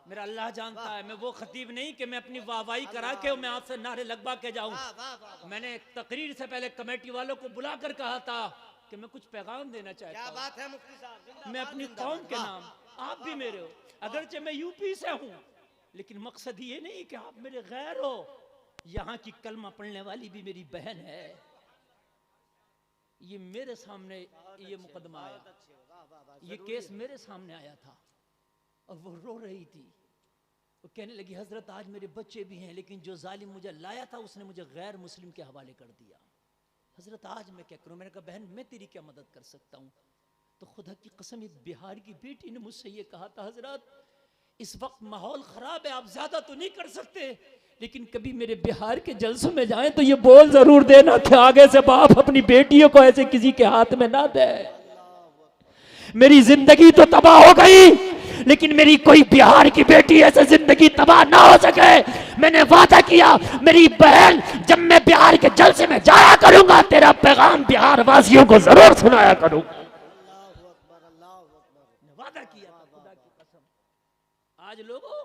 मेरा अल्लाह जानता है, मैं वो खतीब नहीं कि मैं अपनी वाहवाही करा के मैं आपसे नारे लगवा के जाऊं। मैंने तकरीर से पहले कमेटी वालों को बुलाकर कहा था कि मैं कुछ पैगाम देना चाहता हूं। क्या बात है मुफ्ती साहब, मैं अपनी कौम के नाम, आप भी मेरे हो, अगरचे मैं यूपी से हूं, लेकिन मकसद ये नहीं कि आप मेरे गैर हो। यहाँ की कलमा पढ़ने वाली भी मेरी बहन है। ये मेरे सामने ये मुकदमा आया, ये केस मेरे सामने आया था और वो रो रही थी। वो कहने लगी हजरत आज मेरे बच्चे भी हैं, लेकिन जो जालिम मुझे लाया था उसने मुझे गैर मुस्लिम के हवाले कर दिया। हजरत आज मैं क्या करूं? मैंने कहा बहन मैं तेरी क्या मदद कर सकता हूं? तो खुदा की कसम एक बिहार की बेटी ने मुझसे ये कहा था हजरत इस वक्त माहौल खराब है, आप ज्यादा तो नहीं कर सकते, लेकिन कभी मेरे बिहार के जलसों में जाएं तो ये बोल जरूर देना कि आगे से बाप अपनी बेटियों को ऐसे किसी के हाथ में ना दे। मेरी जिंदगी तो तबाह हो गई, लेकिन मेरी कोई बिहार की बेटी ऐसे जिंदगी तबाह ना हो सके। मैंने वादा किया मेरी बहन जब मैं बिहार के जलसे में जाया करूंगा तेरा पैगाम बिहार वासियों को जरूर सुनाया करूंगा। वादा किया था खुदा की कसम। आज लोगों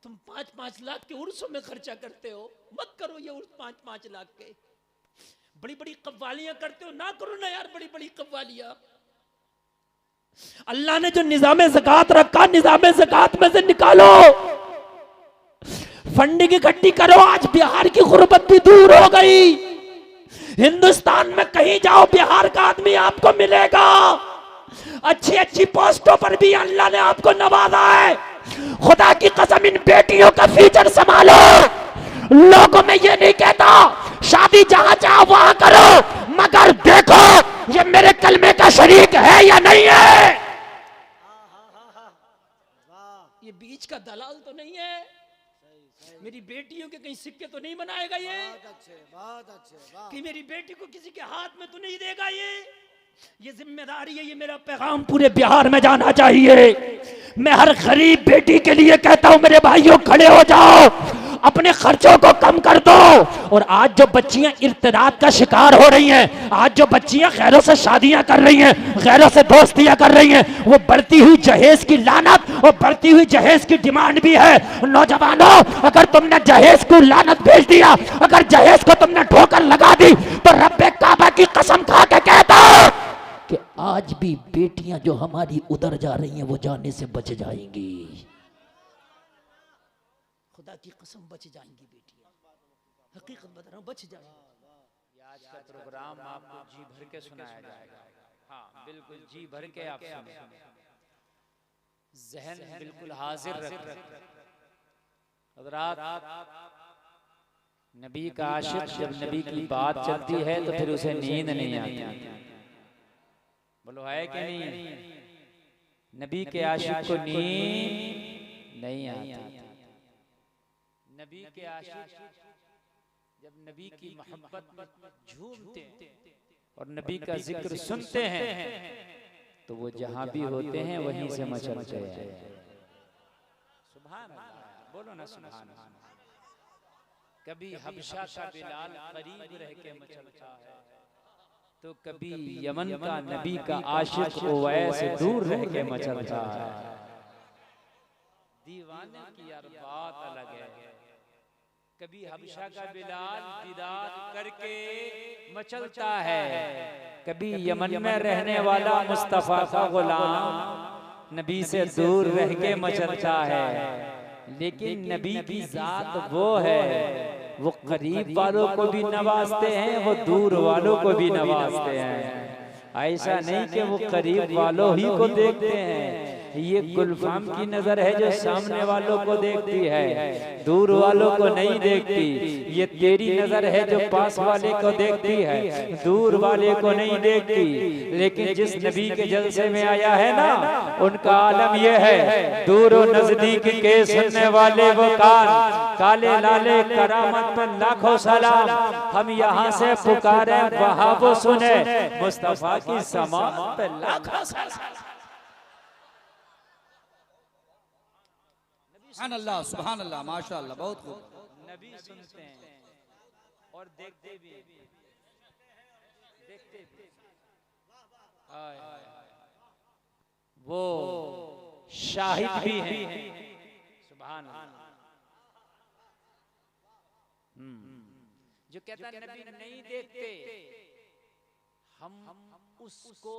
तुम 5-5 लाख के उर्सों में खर्चा करते हो, मत करो ये उर्स 5-5 लाख के। बड़ी बड़ी कव्वालियां करते हो, ना करो ना यार बड़ी बड़ी कव्वालियां। अल्लाह ने जो निजाम ज़कात रखा, निजाम ज़कात में से निकालो, फंडिंग इकट्ठी करो। आज बिहार की गुर्बत भी दूर हो गई। हिंदुस्तान में कहीं जाओ बिहार का आदमी आपको मिलेगा। अच्छी अच्छी पोस्टों पर भी अल्लाह ने आपको नवाजा है। खुदा की कसम इन बेटियों का फ्यूचर संभालो। लोगों में ये नहीं कहता शादी जहां चाहो वहां करो, मगर देखो ये मेरे कलमे का शरीक है या नहीं है। ये बीच का दलाल तो नहीं है। मेरी बेटियों के कहीं सिक्के तो नहीं बनाएगा ये। बहुत अच्छे। कि मेरी बेटी को किसी के हाथ में तो नहीं देगा ये जिम्मेदारी है। ये मेरा पैगाम पूरे बिहार में जाना चाहिए। मैं हर गरीब बेटी के लिए कहता हूं मेरे भाइयों खड़े हो जाओ, अपने खर्चों को कम कर दो। और आज जो बच्चियां इर्तिदाद का शिकार हो रही हैं, आज जो बच्चियां गैरों से शादियां कर रही हैं, गैरों से दोस्तियां कर रही हैं, वो बढ़ती हुई जहेज की लानत और बढ़ती हुई जहेज की डिमांड भी है। नौजवानों अगर तुमने जहेज को लानत भेज दिया, अगर जहेज को तुमने ठोकर लगा दी, तो रब्बे काबा की कसम खा के कहता कि आज भी बेटियां जो हमारी उधर जा रही हैं वो जाने से बच जाएंगी। खुदा की कसम बच जाएंगी बेटियां, हकीकत बता रहा हूं बच जाएंगी। आज का प्रोग्राम आपको जी भर के सुनाया जाएगा। हाँ बिल्कुल जी भर के आप सुने, जहन बिल्कुल हाजिर रख। हज़रात नबी का आशिक जब नबी की बात चलती है तो फिर उसे नींद नहीं आती। बोलो है कि नहीं? नबी के आशिक को नींद नहीं आती। नबी के आशिक जब नबी की मोहब्बत में झूमते और नबी का जिक्र सुनते हैं तो वो जहां भी होते हैं वहीं से मचलते हैं। सुभान अल्लाह, बोलो ना सुभान अल्लाह। कभी हबशा का बिलाल करीब रह के मचलता है, तो कभी यमन का नबी का आशिक ओवैस दूर रह के मचलता है। दीवाने की यार बात अलग है। कभी हबशा का बिलाल दीदार करके मचलता है, कभी यमन में रहने वाला मुस्तफा का गुलाम नबी से दूर रह के मचलता है। लेकिन नबी की जात वो है, वो करीब वालों को भी नवाजते हैं, वो दूर वालों को भी नवाजते हैं। ऐसा नहीं कि वो करीब वालों ही को देखते हैं। ये गुलफाम की नजर है जो सामने वालों को देखती है, दूर वालों को नहीं देखती। ये तेरी नजर है जो पास वाले को देखती है, दूर वाले को नहीं देखती। लेकिन जिस नबी के जलसे में आया है ना, उनका आलम ये है, दूर और नजदीक के सुनने वाले वो कान, काले लाले करामत पर लाखों सलाम। हम यहाँ से पुकारे वहाँ वो सुने, मुस्तफा की समात पे लाखों सलाम। सुभान अल्लाह, सुभान अल्लाह, माशाअल्लाह, बहुत खूब। नबी सुनते हैं और देखते भी, देखते भी। वो शाहिद भी हैं सुभान अल्लाह। जो कहता है नबी नहीं देखते, हम उसको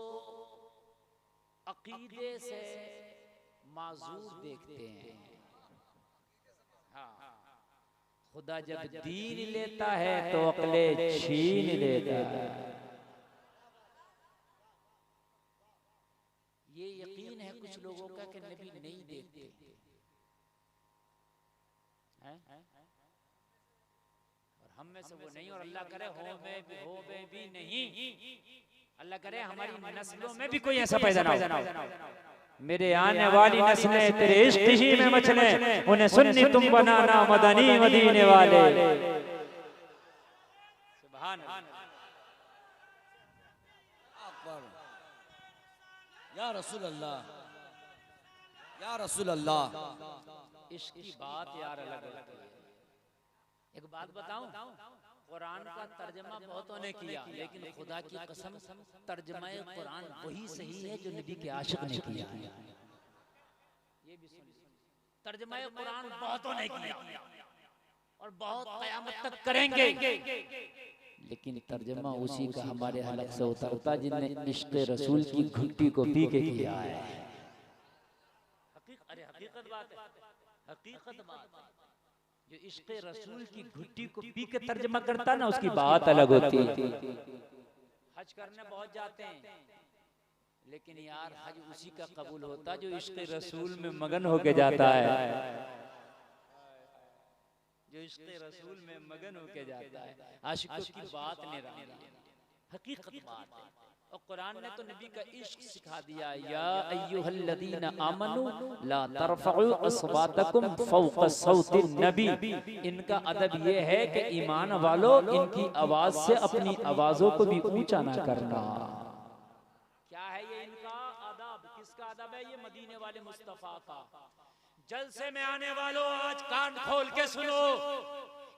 अकीदे से माजूर देखते हैं। हाँ, खुदा जब दीन लेता है तो अक्ले छीन लेता है। ये यकीन है कुछ लोगों का कि नबी नहीं देखते हैं, और हम में से वो नहीं, और अल्लाह करे हो में भी नहीं, अल्लाह करे हमारी नस्लों में भी कोई ऐसा पैदा ना हो। मेरे आने वाली नस्लें तेरे इश्क ही में मचले, उन्हें सुन्नी तुम बनाना मदनी मदीने वाले। सुभान अकबर। या रसूल अल्लाह, या रसूल अल्लाह। इश्क की बात यार अलग होती है। एक बात बताऊं, कुरान का तर्जमा बहुतों ने किया, लेकिन खुदा की कसम तर्जमा कुरान वही सही है जो नबी के आशिक ने किया है। ये भी सुन, तर्जमा कुरान बहुतों ने किया और बहुत कयामत तक करेंगे, लेकिन तर्जमा उसी का हमारे हलक से उतरता जिनने इश्क रसूल की घुट्टी को पी के किया है। हकीकत बात है, हकीकत बात है। जो इश्क रसूल की घुट्टी को पी के तर्जमा करता ना, उसकी बात अलग होती है। हज करने बहुत जाते हैं, लेकिन यार हज उसी का कबूल होता जो इश्क रसूल में मगन होके जाता है, जो इश्क रसूल में मगन होके जाता है। आशिकों की बात नहीं रही, हकीकत बात है। और कुरान ने तो नबी का इश्क सिखा दिया, या अय्युहल्लज़ीना आमनू ला तरफ़उ अस्वातकुम फ़ौक़ सौतिन नबी। इनका अदब ये है कि ईमान वालों, इनकी आवाज से अपनी आवाजों को भी ऊंचा ना करना। क्या है ये इनका अदब? किसका अदब है ये? मदीने वाले मुस्तफा का। जलसे में आने वालों आज कान खोल के सुनो,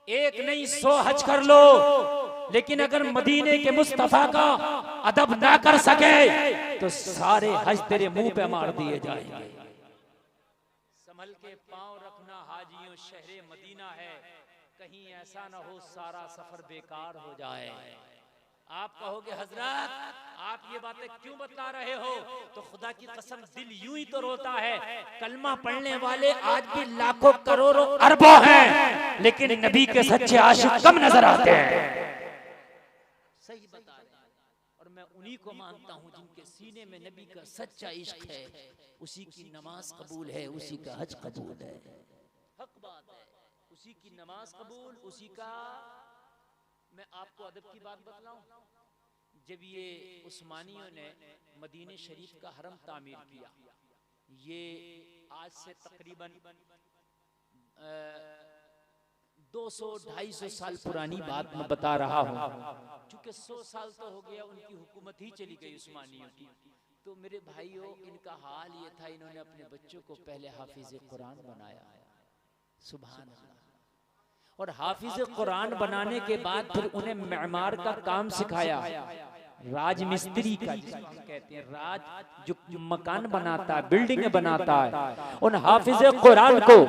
एक नहीं 100 हज कर लो, लेकिन अगर मदीने के मुस्तफा का अदब ना कर सके तो सारे हज तेरे मुंह पे मार दिए जाएंगे। संभल के पांव रखना हाजियों, शहरे मदीना है, कहीं ऐसा ना हो सारा सफर बेकार हो जाए। आप कहोगे हजरत आप ये बातें क्यों बता रहे हो? तो खुदा की कसम दिल यूं ही तो रोता है। कलमा पढ़ने वाले आज भी लाखों करोड़ों अरबों हैं, लेकिन नबी के सच्चे आशिक कम नजर आते हैं। सही बता रहे हैं, और मैं उन्हीं को मानता हूँ जिनके सीने में नबी का सच्चा इश्क है। उसी की नमाज कबूल है, उसी का हज कबूल है। हक बात है, उसी की नमाज कबूल, उसी का। मैं आपको अदब की बात बतलाऊं, जब ये उस्मानियों ने मदीने शरीफ का हरम तामीर किया, ये आज से तकरीबन 200-250 साल पुरानी बात मैं बता रहा हूँ, क्योंकि 100 साल तो हो गया उनकी हुकूमत ही चली गई उस्मानियों की। तो मेरे भाइयों, इनका हाल ये था, इन्होंने अपने बच्चों को पहले हाफिज कुरान बनाया। सुभान अल्लाह। और हाफिज कुरान बनाने के बाद फिर उन्हें मेमार का काम सिखाया, राजमिस्त्री का जिसको हम कहते हैं, राज जो मकान बनाता है, बिल्डिंग बनाता है। उन हाफिज कुरान को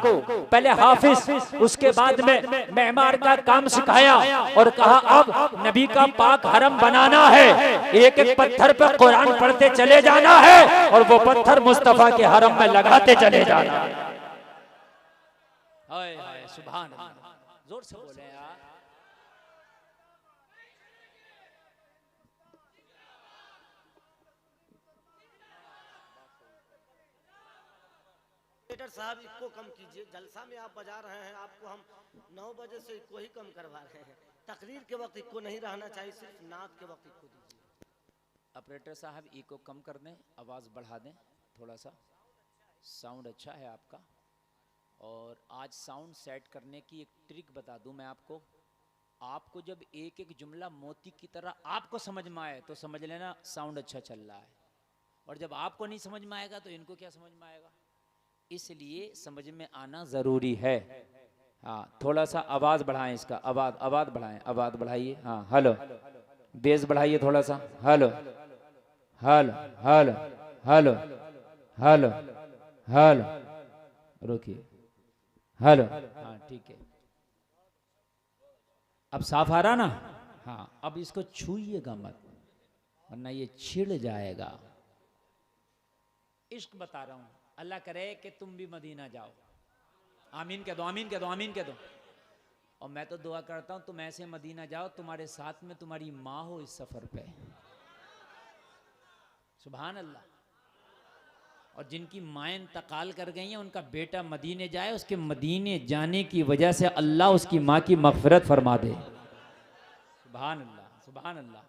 पहले हाफिज, उसके बाद में मेमार का काम सिखाया और कहा अब नबी का पाक हरम बनाना है, एक एक पत्थर पर कुरान पढ़ते चले जाना है और वो पत्थर मुस्तफा के हरम में लगाते चले जाना है। सुभान अल्लाह, जोर से बोले यार। साहब इसको कम कीजिए, जलसा में आप बजा रहे हैं, आपको हम 9 बजे से इसको ही कम करवा रहे हैं। तकरीर के वक्त इसको नहीं रहना चाहिए, सिर्फ नात के वक्त इसको दीजिए। ऑपरेटर साहब इको कम कर दें, आवाज बढ़ा दें थोड़ा सा, साउंड अच्छा है आपका। और आज साउंड सेट करने की एक ट्रिक बता दूं मैं आपको। आपको जब एक एक जुमला मोती की तरह आपको समझ में आए तो समझ लेना साउंड अच्छा चल रहा है, और जब आपको नहीं समझ में आएगा तो इनको क्या समझ में आएगा। इसलिए समझ में आना जरूरी है। हाँ, थोड़ा सा आवाज बढ़ाएं, इसका आवाज बढ़ाएं, आवाज बढ़ाइए। हाँ, हेलो, बेस बढ़ाइए थोड़ा सा। Hello hello hello hello hello hello, रुकिए। हेलो, हाँ ठीक है, अब साफ आ रहा ना? हाँ, अब इसको छूइएगा मत वरना ये छिड़ जाएगा। इश्क बता रहा हूं, अल्लाह करे कि तुम भी मदीना जाओ। आमीन कह दो, आमीन कह दो, आमीन कह दो। और मैं तो दुआ करता हूं तुम ऐसे मदीना जाओ, तुम्हारे साथ में तुम्हारी माँ हो इस सफर पे। सुभान अल्लाह। और जिनकी माँ इंतकाल कर गई हैं उनका बेटा मदीने जाए, उसके मदीने जाने की वजह से अल्लाह उसकी माँ की मगफिरत फरमा दे। सुभान अल्लाह, सुभान अल्लाह।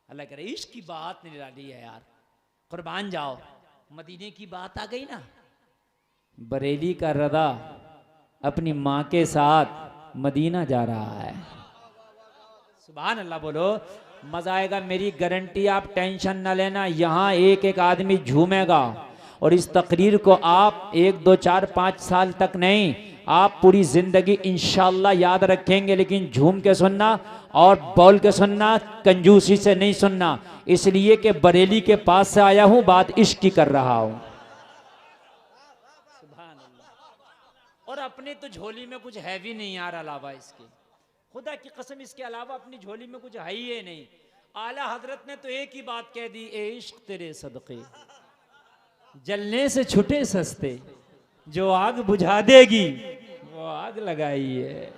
अल्लाह करे इश्क की बात निराली है यार, कुर्बान जाओ। मदीने की बात आ गई ना, बरेली का रदा अपनी माँ के साथ मदीना जा रहा है। सुभान अल्लाह बोलो, मजा आएगा, मेरी गारंटी, आप टेंशन न लेना। यहाँ एक एक आदमी झूमेगा और इस तकरीर को आप 1, 2, 4, 5 साल तक नहीं, आप पूरी जिंदगी इंशाल्लाह याद रखेंगे। लेकिन झूम के सुनना और बोल के सुनना, कंजूसी से नहीं सुनना, इसलिए कि बरेली के पास से आया हूं, बात इश्क की कर रहा हूं। सुभान अल्लाह। और अपने तो झोली में कुछ है भी नहीं यार अलावा इसके, खुदा की कसम इसके अलावा अपनी झोली में कुछ है ही नहीं। आला हजरत ने तो एक ही बात कह दी, ए इश्क तेरे सदके जलने से छुटे सस्ते, जो आग बुझा देगी वो आग लगाई है।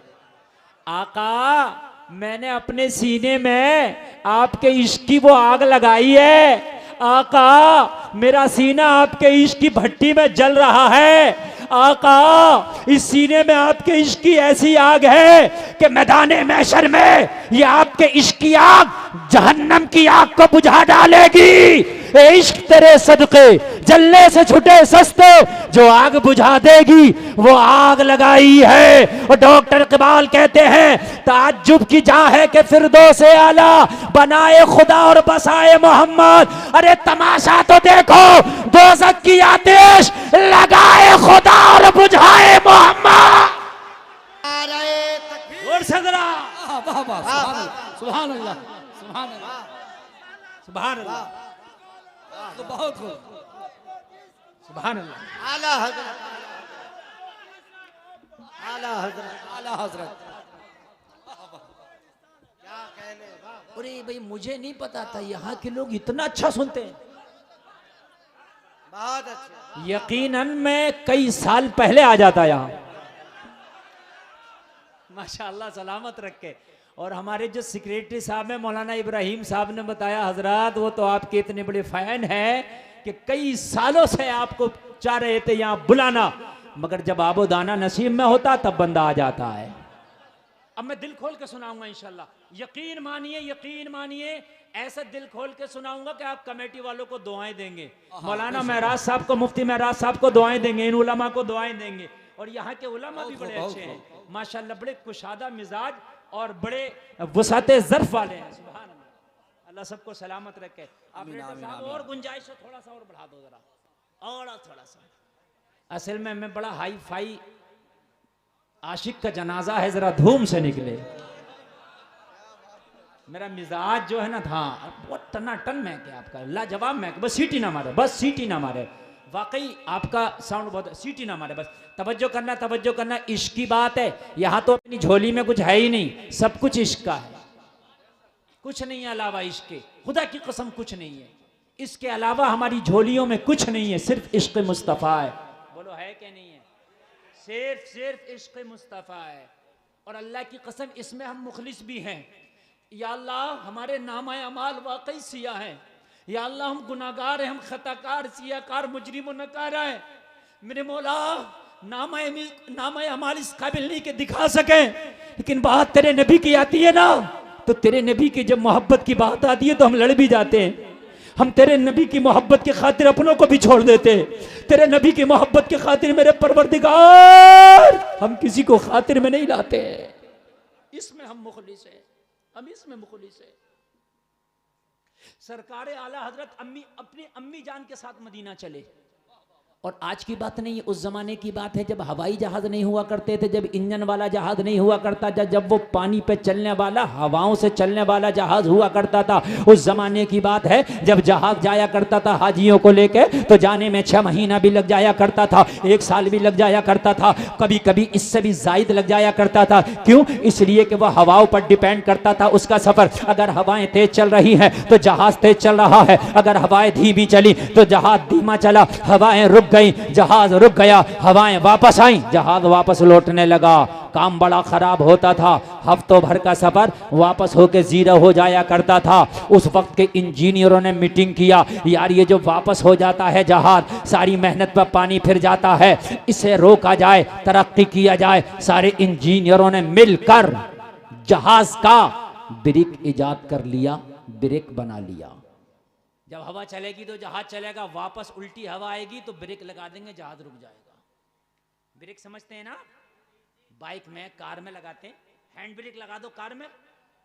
आका मैंने अपने सीने में आपके इश्क की वो आग लगाई है। आका मेरा सीना आपके इश्क की भट्टी में जल रहा है। आका इस सीने में आपके इश्क की ऐसी आग है कि मैदाने महशर में ये आपके इश्क की आग जहन्नम की आग को बुझा डालेगी। ए इश्क तेरे सदके जलने से छुटे सस्ते, जो आग बुझा देगी वो आग लगाई है। और डॉक्टर इकबाल कहते हैं ताज्जुब की जा है कि फिरदौस आला बनाए खुदा और बसाए मोहम्मद। अरे तमाशा तो देखो, दोज़ख की आतिश लगाए खुदा और बुझाए मोहम्मद। और सदरा सुभान अल्लाह, सुभान अल्लाह, सुभान अल्लाह, तो बहुत सुभान अल्लाह। आला हजरत, आला हजरत, आला हजरत। क्या कहने। अरे भाई मुझे नहीं पता था यहाँ के लोग इतना अच्छा सुनते हैं। बहुत अच्छे। यकीनन मैं कई साल पहले आ जाता यहाँ, माशाअल्लाह सलामत रखे। और हमारे जो सेक्रेटरी साहब हैं मौलाना इब्राहिम साहब ने बताया, हजरत वो तो आपके इतने बड़े फैन हैं कि कई सालों से आपको चाह रहे थे यहाँ बुलाना, मगर जब आबो दाना नसीब में होता तब बंदा आ जाता है। अब मैं दिल खोल के सुनाऊंगा इंशाल्लाह, यकीन मानिए, यकीन मानिए, ऐसा दिल खोल के सुनाऊंगा कि आप कमेटी वालों को दुआएं देंगे, मौलाना महराज साहब को, मुफ्ती महराज साहब को दुआएं देंगे, इन उलमा को दुआएं देंगे। और यहाँ के उलमा भी बड़े अच्छे हैं माशाल्लाह, बड़े कुशादा मिजाज और बड़े वसाते ज़र्फ वाले हैं। सुभान अल्लाह, अल्लाह सबको सलामत रखे। आप और गुंजाइश है, थोड़ा सा और बढ़ा दो जरा, और थोड़ा सा। असल में मैं बड़ा हाई फाई आशिक का जनाजा है, जरा धूम से निकले। मेरा मिजाज जो है ना था वो टनाटन में क्या आपका लाजवाब में, बस सीटी ना मारे, बस सीटी ना मारे। वाकई आपका साउंड बहुत, सीटी ना मारे, बस तवज्जो करना, तवज्जो करना। इश्क की बात है, यहाँ तो अपनी झोली में कुछ है ही नहीं, सब कुछ इश्क का है, कुछ नहीं है अलावा इश्क के, खुदा की कसम कुछ नहीं है। इसके अलावा हमारी झोलियों में कुछ नहीं है, सिर्फ इश्क मुस्तफ़ा है। बोलो है कि नहीं है? सिर्फ इश्क मुस्तफ़ा है। और अल्लाह की कसम इसमें हम मुखलिस भी हैं। या अल्लाह हमारे नामा अमाल वाकई सिया है, या अल्लाह हम गुनाहगार हैं, हम खताकार, सियाकार, मुजरिम व नकार है। मेरे मौला नामा अमाल इस काबिल नहीं कि दिखा सके, लेकिन बात तेरे नबी की आती है ना, तो तेरे नबी की जब मोहब्बत की बात आती है तो हम लड़ भी जाते हैं। हम तेरे नबी की मोहब्बत की खातिर अपनों को भी छोड़ देते हैं। तेरे नबी की मोहब्बत की खातिर मेरे परवरदिगार हम किसी को खातिर में नहीं लाते हैं। इसमें हम मुखलिस हैं, हम इसमें मुखलिस हैं। सरकार आला हजरत अपनी अम्मी जान के साथ मदीना चले, और आज की बात नहीं है, उस जमाने की बात है जब हवाई जहाज नहीं हुआ करते थे, जब इंजन वाला जहाज नहीं हुआ करता, जब वो पानी पे चलने वाला, हवाओं से चलने वाला जहाज हुआ करता था। उस जमाने की बात है जब जहाज जाया करता था हाजियों को लेके, तो जाने में 6 महीना भी लग जाया करता था, 1 साल भी लग जाया करता था, कभी कभी इससे भी जायद लग जाया करता था। क्यों? इसलिए कि वह हवाओं पर डिपेंड करता था उसका सफर। अगर हवाएं तेज चल रही हैं तो जहाज तेज चल रहा है, अगर हवाएं धीमी चली तो जहाज धीमा चला। हवाएं रुक गई, जहाज रुक गया, हवाएं वापस आई, जहाज वापस लौटने लगा। काम बड़ा खराब होता था, हफ्तों भर का सफर वापस होके जीरो हो जाया करता था। उस वक्त के इंजीनियरों ने मीटिंग किया, यार ये जो वापस हो जाता है जहाज, सारी मेहनत पर पानी फिर जाता है, इसे रोका जाए, तरक्की किया जाए। सारे इंजीनियरों ने मिलकर जहाज का ब्रेक इजाद कर लिया, ब्रेक बना लिया। जब हवा चलेगी तो जहाज चलेगा, वापस उल्टी हवा आएगी तो ब्रेक लगा देंगे, जहाज रुक जाएगा। ब्रेक समझते हैं ना? बाइक में, कार में लगाते हैं, हैंड ब्रेक लगा दो कार में,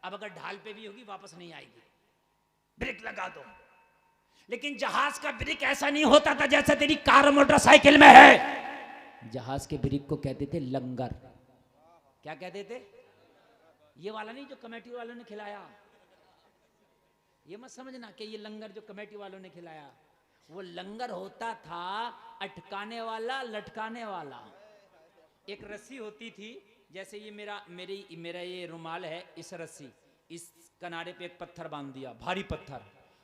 अब अगर ढाल पे भी होगी वापस नहीं आएगी, ब्रेक लगा दो। लेकिन जहाज का ब्रेक ऐसा नहीं होता था जैसा तेरी कार मोटरसाइकिल में है। जहाज के ब्रेक को कहते थे लंगर। क्या कहते थे? ये वाला नहीं जो कमेटी वालों ने खिलाया, ये मत समझना कि ये लंगर जो कमेटी वालों ने खिलाया, वो लंगर होता था अटकाने वाला, लटकाने वाला। एक रस्सी होती थी, जैसे ये मेरा ये रुमाल है, इस रस्सी, इस किनारे पे एक पत्थर बांध दिया, भारी पत्थर,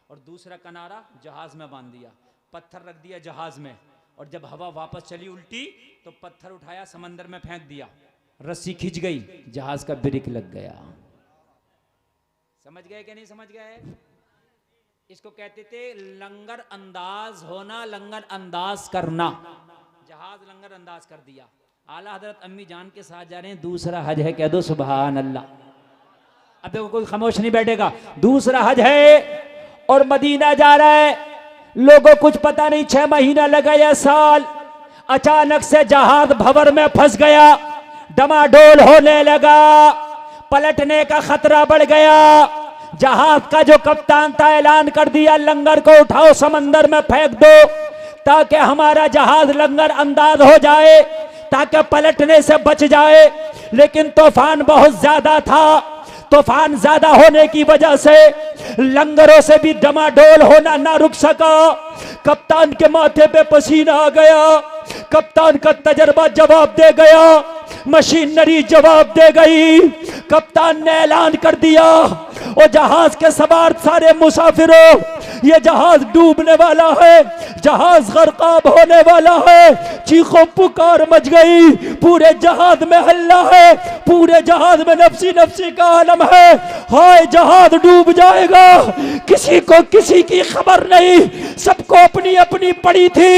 और दूसरा किनारा जहाज में बांध दिया, पत्थर रख दिया जहाज में, और जब हवा वापस चली उल्टी तो पत्थर उठाया समंदर में फेंक दिया, रस्सी खिंच गई, जहाज का ब्रेक लग गया। समझ गए कि नहीं समझ गए? इसको कहते थे लंगर अंदाज होना, लंगर अंदाज करना। जहाज लंगर अंदाज कर दिया। आला हजरत अम्मी जान के साथ जा रहे हैं, दूसरा हज है, कह दो सुभान अल्लाह। अब देखो कोई खामोश नहीं बैठेगा। दूसरा हज है और मदीना जा रहा है, लोगों कुछ पता नहीं, 6 महीना लगा या साल, अचानक से जहाज भंवर में फंस गया, डमाडोल होने लगा, पलटने का खतरा बढ़ गया। जहाज का जो कप्तान था ऐलान कर दिया, लंगर को उठाओ समंदर में फेंक दो ताकि हमारा जहाज लंगर अंदाज हो जाए, ताकि पलटने से बच जाए। लेकिन तूफान बहुत ज्यादा था, तूफान ज्यादा होने की वजह से लंगरों से भी डमाडोल होना ना रुक सका। कप्तान के माथे पे पसीना आ गया, कप्तान का तजर्बा जवाब दे गया, मशीनरी जवाब दे गई। कप्तान ने ऐलान कर दिया, और जहाज के सवार सारे मुसाफिरों, ये जहाज डूबने वाला है, जहाज गर्काब होने वाला है। चीखों पुकार मच गई, पूरे जहाज में हल्ला है, पूरे जहाज में नफसी नफसी का आलम है, हाय जहाज डूब जाएगा। किसी को किसी की खबर नहीं, सबको अपनी अपनी पड़ी थी।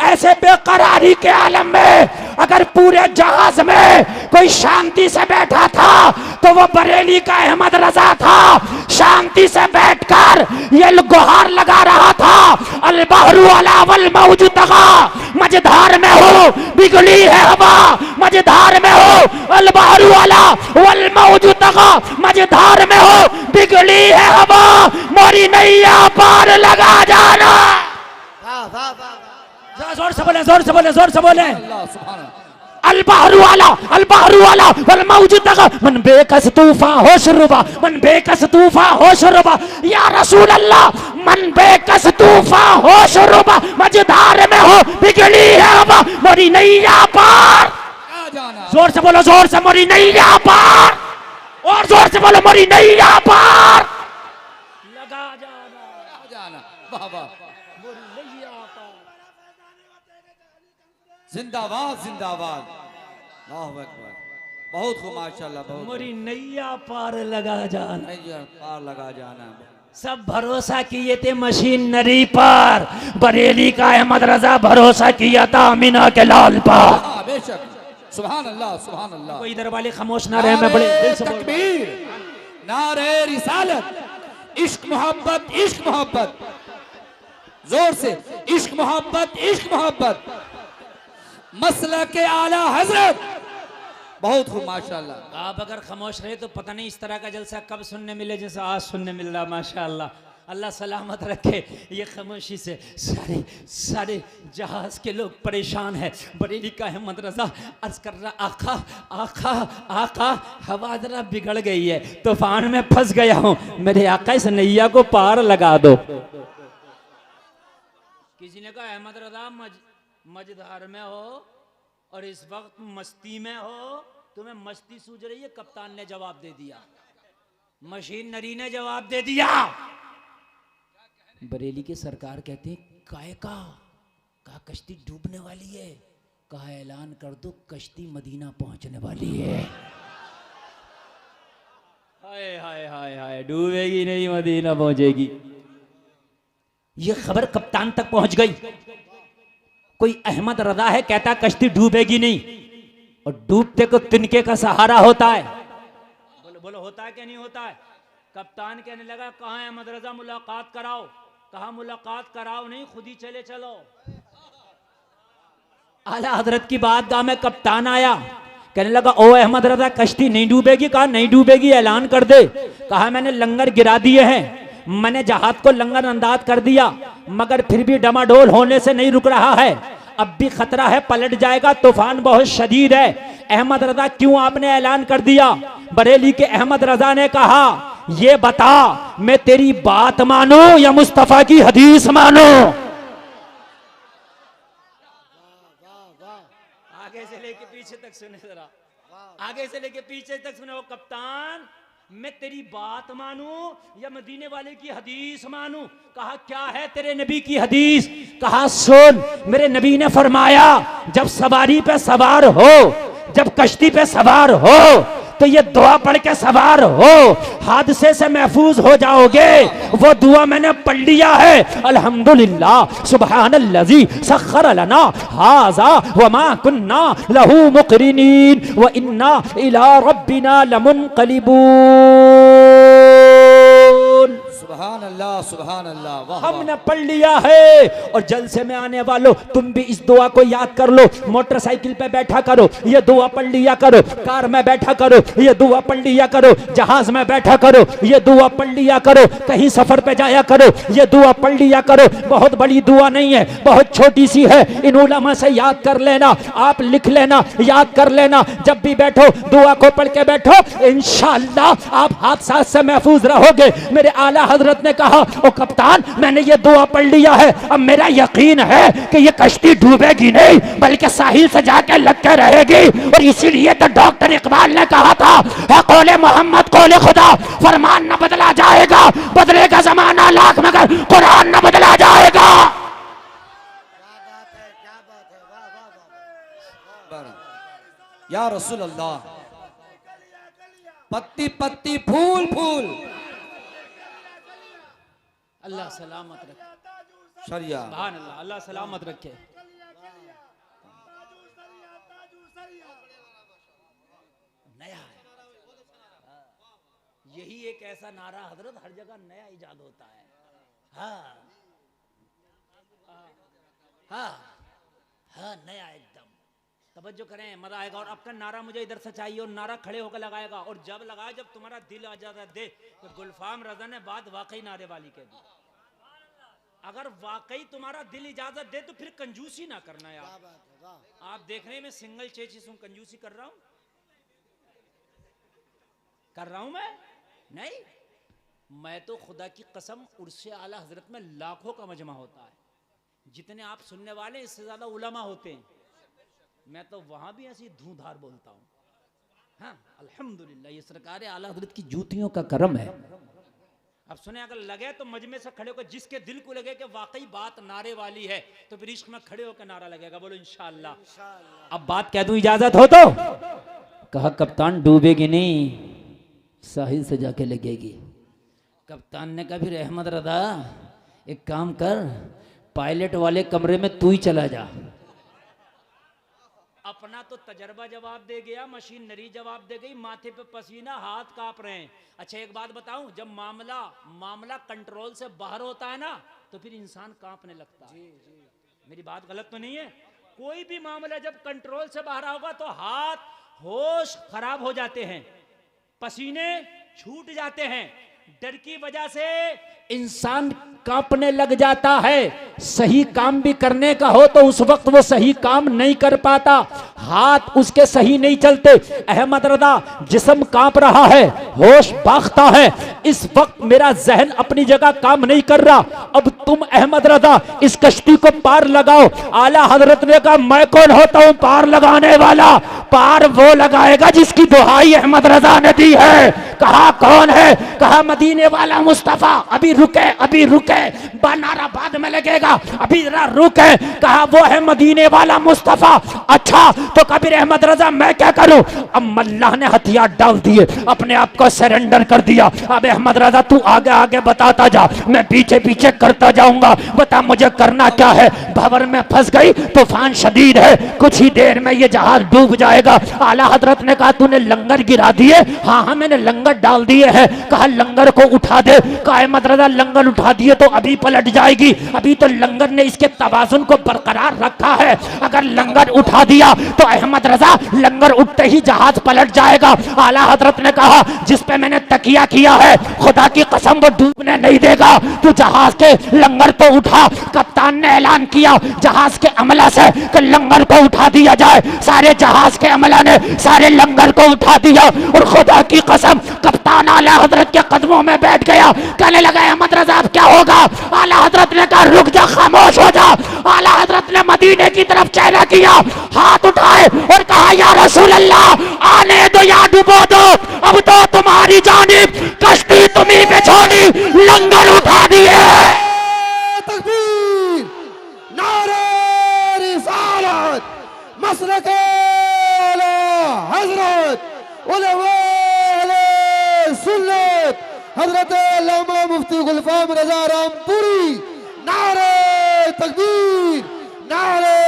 ऐसे बेकरारी के आलम में अगर पूरे जहाज में कोई शांति से बैठा था तो वो बरेली का अहमद रजा था। शांति से बैठकर ये गुहार लगा रहा था, अल बहरु अला वल मौजु तगा, मझधार में हो बिगड़ी है हवा, मझधार में हो, अल बहरु अला वल मौजु तगा, मझधार में हो बिगड़ी है हवा, मोरी नैया पार लगा जाना। वाह वाह वाह, जोर से बोले, जोर से बोले, जोर से बोले। अल बहरु वाला वल मौजु तगा, मन बेकस तूफान होश रुबा, मन बेकस तूफान होश रुबा, या रसूल अल्लाह, मन बेकस तूफान होश रुबा, मझधार में हो बिगड़ी है हवा, मोरी नैया पार। जोर से बोलो, जोर से, मोरी नैया पार, और जोर से बोलो, मोरी नैया पार लगा जाना। वाह वाह, मोरी नैया पार। जिंदाबाद जिंदाबाद, अल्लाहु अकबर, बहुत खूब माशाल्लाह, बहुत मोरी नैया पार लगा जाना। नैया पार लगा जाना। सब भरोसा किए थे मशीनरी पर, बरेली का अहमद रजा भरोसा किया था अमीना के लाल पर। हाँ, बेशक, सुभान अल्लाह सुभान अल्लाह। कोई इधर वाले खामोश ना रहे, मैं बड़े दिल से बोल रहा हूं। तकबीर, नारे रिसालत, इश्क मोहब्बत, इश्क मोहब्बत, जोर से, इश्क मोहब्बत, इश्क मोहब्बत, मसला के आला हजरत, बहुत खूब माशाल्लाह। आप अगर खामोश रहे तो पता नहीं इस तरह का जलसा कब सुनने मिले जैसा आज सुनने मिल रहा, माशाल्लाह। अल्लाह सलामत रखे। ये खामोशी से सारे जहाज के लोग परेशान हैं। बरेली का अहमद रजा अर्ज कर रहा, आका आका आका, हवा जरा बिगड़ गई है, तूफान में फंस गया हूँ, मेरे आका इस नैया को पार लगा दो। किसी ने कहा अहमद रजा मझधार में हो और इस वक्त मस्ती में हो, तुम्हें मस्ती सूझ रही है। कप्तान ने जवाब दे दिया, मशीनरी ने जवाब दे दिया। बरेली के सरकार कहते हैं काय का, कहा कश्ती डूबने वाली है, कहा ऐलान कर दो कश्ती मदीना पहुंचने वाली है। हाय हाय हाय हाय, डूबेगी नहीं, मदीना पहुंचेगी। ये खबर कप्तान तक पहुंच गई। कोई अहमद रजा है, कहता कश्ती डूबेगी नहीं, और डूबते को तिनके का सहारा होता है। बोलो बोलो, होता है कि नहीं होता है? कप्तान कहने लगा कहाँ है अहमद रजा, मुलाकात कराओ। कहा मुलाकात कराओ नहीं, खुद ही चले चलो। आला हजरत की बातगाह में कप्तान आया, कहने लगा ओ अहमद रजा कश्ती नहीं डूबेगी। कहा नहीं डूबेगी, ऐलान कर दे। कहा मैंने लंगर गिरा दिए हैं, मैंने जहाज को लंगर अंदाज कर दिया, मगर फिर भी डमाडोल होने से नहीं रुक रहा है। अब भी खतरा है, पलट जाएगा, तूफान बहुत शदीद है। अहमद रजा क्यों आपने ऐलान कर दिया? बरेली के अहमद रजा ने कहा ये बता, मैं तेरी बात मानू या मुस्तफा की हदीस मानू? आगे से लेके पीछे तक सुने जरा, आगे से लेके पीछे तक सुने। वो कप्तान, मैं तेरी बात मानूं या मदीने वाले की हदीस मानूं? कहा क्या है तेरे नबी की हदीस? कहा सुन, मेरे नबी ने फरमाया जब सवारी पे सवार हो, जब कश्ती पे सवार हो, तो ये दुआ पढ़ के सवार हो, हादसे से महफूज हो जाओगे। वो दुआ मैंने पढ़ लिया है, अल्हम्दुलिल्लाह सुब्हानल्लज़ी सख्खर लना हाज़ा व मा कुन्ना लहू मुक़रिनीन व इन्ना इला रब्बिना लमुनक़लिबून। सुभान अल्लाह, सुभान अल्लाह, वाह हमने पढ़ लिया है। और जलसे में आने वालों, तुम भी इस दुआ को याद कर लो। मोटरसाइकिल पे बैठा करो, ये दुआ पढ़ लिया करो। कार में बैठा करो, ये दुआ पढ़ लिया करो। जहाज में बैठा करो, ये दुआ पढ़ लिया करो। कहीं सफर पे जाया करो, ये दुआ पढ़ लिया करो। बहुत बड़ी दुआ नहीं है, बहुत छोटी सी है। इन उलमा से याद कर लेना, आप लिख लेना, याद कर लेना। जब भी बैठो दुआ को पढ़ के बैठो, इंशाअल्लाह आप हादसा से महफूज रहोगे। मेरे आला हजरत ने कहा ओ कप्तान, मैंने ये दुआ पढ़ लिया है, अब मेरा यकीन है कि ये कश्ती डूबेगी नहीं, बल्कि साहिल से जाके लग के रहेगी। और इसीलिए तो डॉक्टर इकबाल ने कहा था कौले मोहम्मद कौले खुदा, फरमान न बदला जाएगा, बदलेगा जमाना लाख मगर कुरान न बदला जाएगा। या रसूल अल्लाह, पत्ती पत्ती फूल फूल, अल्लाह सलामत रखे। शरिया सुभान अल्लाह, अल्लाह सलामत रखे। नया है, यही एक ऐसा नारा हजरत, हर जगह नया इजाद होता है। हाँ हाँ हाँ, नया एकदम। तवज्जो करें, मजा आएगा। और आपका नारा मुझे इधर से चाहिए, और नारा खड़े होकर लगाएगा। और जब लगाए, जब तुम्हारा दिल इजाजत दे, तो गुलफाम रजा ने बात वाकई नारे वाली कह दी। अगर वाकई तुम्हारा दिल इजाजत दे तो फिर कंजूसी ना करना यार। आप देख रहे हैं मैं सिंगल चेचिस हूं, कंजूसी कर रहा हूं? कर रहा हूं नहीं। मैं तो खुदा की कसम, उर्से आला हजरत में लाखों का मजमा होता है। जितने आप सुनने वाले इससे ज्यादा उलमा होते हैं। मैं तो वहां भी ऐसी धूधार बोलता हूं। हाँ अल्हम्दुलिल्लाह, ये सरकार आला हजरत की जूतियों का करम है। अब सुने, अगर लगे तो मजमे से खड़े होकर, जिसके दिल को लगे कि वाकई बात नारे वाली है, तो फिर इश्क में खड़े होकर नारा लगेगा। बोलो इंशाअल्लाह। अब बात कह दूं, इजाजत हो तो? कहा कप्तान डूबेगी नहीं, साहिल से जाके लगेगी। कप्तान ने कहा फिर अहमद रजा एक काम कर, पायलट वाले कमरे में तू ही चला जा। अपना तो तजर्बा जवाब दे गया, मशीनरी जवाब दे गई, माथे पे पसीना, हाथ कांप रहे हैं। अच्छा एक बात बताऊं, जब मामला कंट्रोल से बाहर होता है ना, तो फिर इंसान कांपने लगता है। मेरी बात गलत तो नहीं है? कोई भी मामला जब कंट्रोल से बाहर होगा तो हाथ, होश खराब हो जाते हैं, पसीने छूट जाते हैं। डर की वजह से इंसान कांपने लग जाता है। सही काम भी करने का हो तो उस वक्त वो सही काम नहीं कर पाता, हाथ उसके सही नहीं चलते। अहमद रजा, जिस्म कांप रहा है, होश बाखता है, इस वक्त मेरा जहन अपनी जगह काम नहीं कर रहा। अब तुम अहमद रजा इस कश्ती को पार लगाओ। आला हजरत ने कहा मैं कौन होता हूं पार लगाने वाला? पार वो लगाएगा जिसकी दुहाई अहमद रजा ने दी है। कहा कौन है? कहा मदीने वाला मुस्तफा। अभी रुके, अभी रुके, नारा बाद में लगेगा, अभी जरा रुके। कहा वो है मदीने वाला मुस्तफा। अच्छा तो कबीर अहमद रजा मैं क्या करूं? अब अल्लाह ने हथियार डाल दिए, अपने आप को सरेंडर कर दिया। अब अहमद रजा तू आगे आगे बताता जा, मैं पीछे पीछे करता जाऊंगा, बता मुझे करना क्या है। भंवर में फंस गई, तूफान शदीद है, कुछ ही देर में ये जहाज डूब जाएगा। आला हजरत ने कहा तूने लंगर गिरा दिए? हाँ हाँ मैंने लंगर डाल दिए हैं। कहा लंगर को उठा दे। कहा अहमद रजा लंगर उठा दिए तो अभी पलट जाएगी, अभी तो लंगर ने इसके तवाजुन को बरकरार रखा है। अगर लंगर उठा दिया तो अहमद रजा लंगर उठते ही जहाज पलट जाएगा। आला हजरत ने कहा जिस पे मैंने तकिया किया है खुदा की कसम वो डूबने नहीं देगा, तू जहाज के लंगर तो उठा। कप्तान ने ऐलान किया जहाज के अमला से कि लंगर को उठा दिया जाए। सारे जहाज के अमला ने सारे लंगर को उठा दिया और खुदा की कसम कप्तान आला हजरत के कदमों में बैठ गया। कहने लगा अहमद रजा अब क्या होगा? आला हजरत ने कहा रुक जा, खामोश हो जा। आला हजरत ने मदीने की तरफ चेहरा किया, हाथ उठाए और कहा या रसूल अल्लाह आने दो या डुबो दो, अब तो तुम्हारी जानिब कश्ती तुम्ही पे छोड़ी, लंगर उठा दिए। तकबीर, नारे रिसालत, मसलके आला हजरत, उलमाए सुन्नत, हजरत अल्लामा मुफ्ती गुलफाम रजा रामपुरी। नारे तकबीर, नारे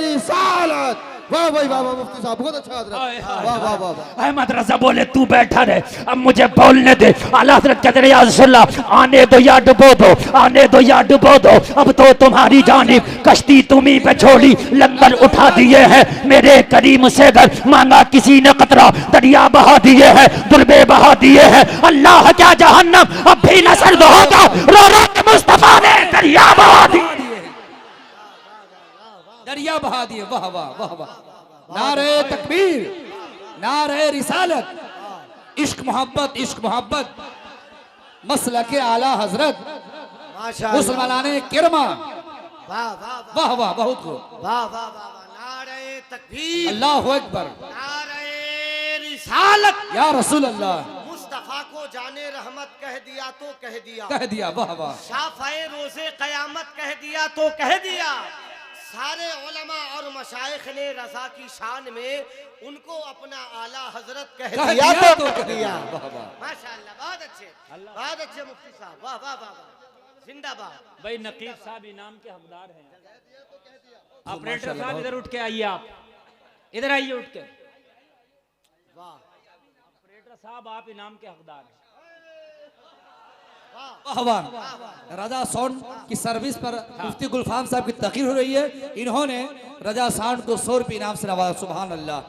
रिसालत। वाह भाई वाह वाह मुफ्ती साहब बहुत अच्छा हजरत, वाह वाह वाह वाह। अहमद रजा बोले तू बैठा रहे, अब मुझे बोलने दे। आला हजरत कहते रहे या रसूलल्लाह आने दो या डुबो दो, आने दो या डुबो दो, अब तो तुम्हारी जानिब कश्ती तुम्ही पे छोड़ी, लंगर उठा दिए हैं। मेरे करीम से घर मांगा किसी ने कतरा, दरिया बहा दिए हैं, दुर्बे बहा दिए हैं। अल्लाह क्या जहन्नम अब भी न सर्द होगा, रो रो के मुस्तफा ने दरिया बहा दी, दरिया बहा दिए। वाह वाह वाह वाह। नारे तकबीर, नारे रिसालत, इश्क मोहब्बत, इश्क मोहब्बत, मसलके आला हजरत, मुसलमानाने किरमा। वाह वाह वाह वाह बहुत खूब। वाह वाह वाह। नारे तकबीर, अल्लाहु अकबर, नारे रिसालत। या रसूल अल्लाह, मुस्तफा को जाने रहमत कह दिया तो कह दिया, कह दिया। वाह वाह। शाफ़ाए रोज़े क़यामत कह दिया तो कह दिया। सारे उलमा और मशाइख ने रज़ा की शान में उनको अपना आला हजरत कह दिया तो कह दिया। माशाअल्लाह, बहुत अच्छे, बहुत अच्छे मुफ्ती साहब, वाह वाह वाह वाह, जिंदाबाद। भाई नकीब साहब इनाम के हकदार हैं। ऑपरेटर साहब इधर उठ के आइए, आप इधर आइए उठ के। वाह ऑपरेटर साहब आप इनाम के हकदार हैं। वाह वाह। रजा साउंड की सर्विस पर मुफ्ती गुलफाम साहब की तकरीर हो रही है। इन्होंने रजा साउंड को 100 रुपये इनाम से नवाजा। सुभान अल्लाह।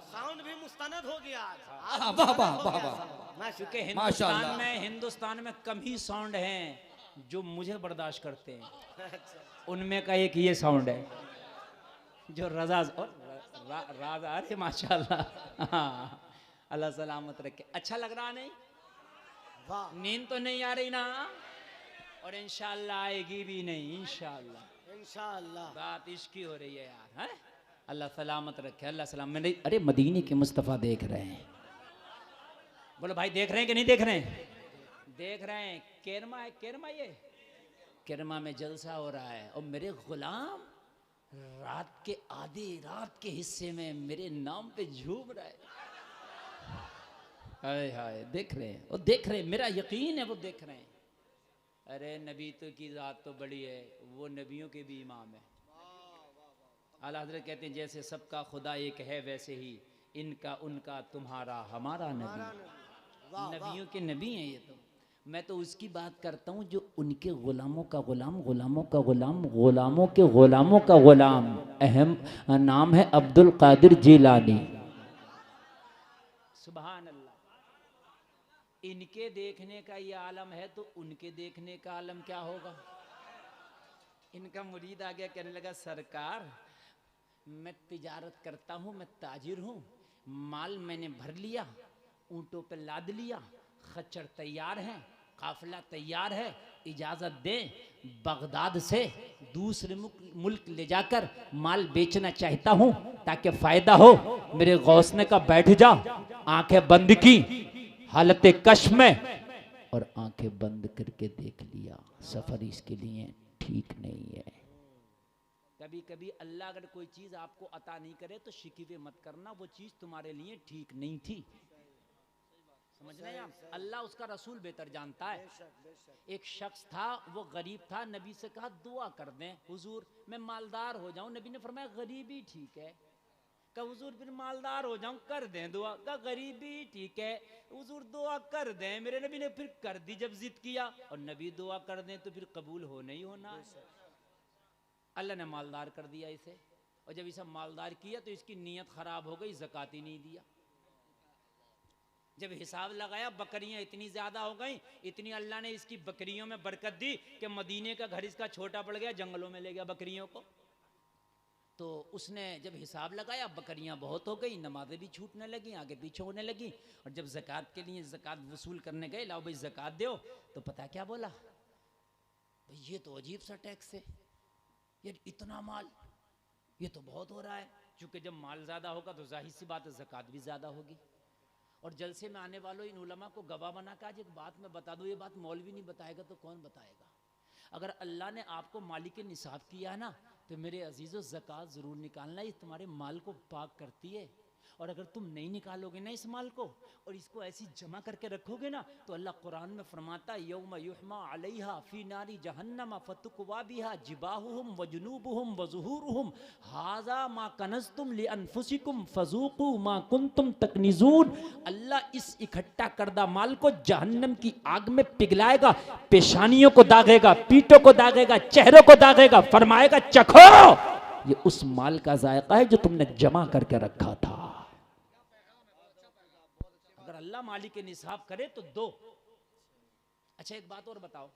साउंड भी मुस्तनद हो गया आज। वाह वाह वाह वाह। क्योंकि माशाअल्लाह। हिंदुस्तान में कम ही साउंड हैं जो मुझे बर्दाश्त करते हैं। उनमें का एक ये साउंड है जो रजा और राजा। अरे माशाअल्लाह, हाँ, अल्लाह सलामत रखे। अच्छा लग रहा नहीं? नींद तो नहीं आ रही ना? और इंशाअल्लाह आएगी भी नहीं, इंशाअल्लाह इंशाअल्लाह। बात इसकी हो रही है यार, है? अल्लाह सलामत रखे, अल्लाह सलाम। मैंने अरे मदीने के मुस्तफ़ा देख रहे हैं। बोलो भाई देख रहे हैं कि नहीं देख रहे हैं? देख रहे हैं। केरमा है, केरमा, ये केरमा में जलसा हो रहा है और मेरे गुलाम रात के आधी रात के हिस्से में मेरे नाम पे झूम रहा है। हाय हाय, देख रहे हैं, वो देख रहे हैं, मेरा यकीन है वो देख रहे हैं। अरे नबी तो की ज़ात तो बड़ी है, वो नबियों के भी इमाम है। आला हज़रत कहते हैं जैसे सबका खुदा एक है वैसे ही इनका उनका तुम्हारा हमारा नबी। नबियों के नबी हैं ये। तो मैं तो उसकी बात करता हूँ जो उनके गुलामों का गुलाम, गुलामों का गुलाम, गुलामों के गुलामों का गुलाम। अहम नाम है अब्दुल कादिर जिलानी। सुभान अल्लाह। इनके देखने का ये आलम है तो उनके देखने का आलम क्या होगा। इनका मुरीद आ गया, कहने लगा सरकार मैं तिजारत करता हूँ, मैं ताजिर हूँ, माल मैंने भर लिया, ऊंटों पे लाद लिया, खच्चर तैयार हैं, काफिला तैयार है, इजाजत दें बगदाद से दूसरे मुल्क ले जाकर माल बेचना चाहता हूँ ताकि फायदा हो। मेरे गौस ने कहा बैठ जा, आंखें बंद की हालत कश में और आंखें बंद करके देख लिया सफर इसके लिए ठीक नहीं है। कभी कभी अल्लाह अगर कोई चीज आपको अता नहीं करे तो शिकवे मत करना, वो चीज तुम्हारे लिए ठीक नहीं थी। समझ रहे हैं आप? अल्लाह उसका रसूल बेहतर जानता है। एक शख्स था, वो गरीब था, नबी से कहा दुआ कर दें हुजूर मैं मालदार हो जाऊं। नबी ने फरमाया गरीबी ठीक है। कहा हुजूर फिर मालदार हो जाऊं, कर दें दुआ। कहा गरीबी ठीक है हुजूर दुआ कर दें। मेरे नबी ने फिर कर दी जब जिद किया, और नबी दुआ कर दें तो फिर कबूल होना ही होना। अल्लाह ने मालदार कर दिया इसे, और जब इसे मालदार किया तो इसकी नीयत खराब हो गई, ज़कात ही नहीं दिया। जब हिसाब लगाया बकरियां इतनी ज्यादा हो गई, इतनी अल्लाह ने इसकी बकरियों में बरकत दी कि मदीने का घर इसका छोटा पड़ गया, जंगलों में ले गया बकरियों को। तो उसने जब हिसाब लगाया बकरियां बहुत हो गई, नमाजें भी छूटने लगी, आगे पीछे होने लगी। और जब ज़कात के लिए ज़कात वसूल करने गए, लाओ भाई ज़कात दो, तो पता क्या बोला, भाई ये तो अजीब सा टैक्स है, ये इतना माल, ये तो बहुत हो रहा है। क्योंकि जब माल ज्यादा होगा तो जाहिर सी बात है ज़कात भी ज्यादा होगी। और जलसे में आने वालों इन उलमा को गवाह बना के आज एक बात मैं बता दूं, ये बात मौलवी नहीं बताएगा तो कौन बताएगा। अगर अल्लाह ने आपको मालिक निसाब किया है ना, तो मेरे अजीज़ों ज़कात ज़रूर निकालना, ये तुम्हारे माल को पाक करती है। और अगर तुम नहीं निकालोगे ना इस माल को और इसको ऐसी जमा करके रखोगे ना, तो अल्लाह कुरान में फरमाता है यौम युहमा अलैहा फी नारी जहन्नम फतुक्वा बिहा जिबाहुहुम व जुनूबुहुम व ज़ुहूरुहुम हाज़ा मा कनज़्तुम लिअन्फुसिकुम फज़ूक़ू मा कुंतुम तकनिज़ून। अल्लाह इस इकट्ठा करदा माल को जहन्नम की आग में पिघलाएगा, पेशानियों को दागेगा, पीठों को दागेगा, चेहरों को दागेगा, फरमाएगा चखो ये उस माल का जायका है जो तुमने जमा करके रखा था। अगर अल्लाह मालिक के निसाब करे तो दो। अच्छा एक बात और बताओ,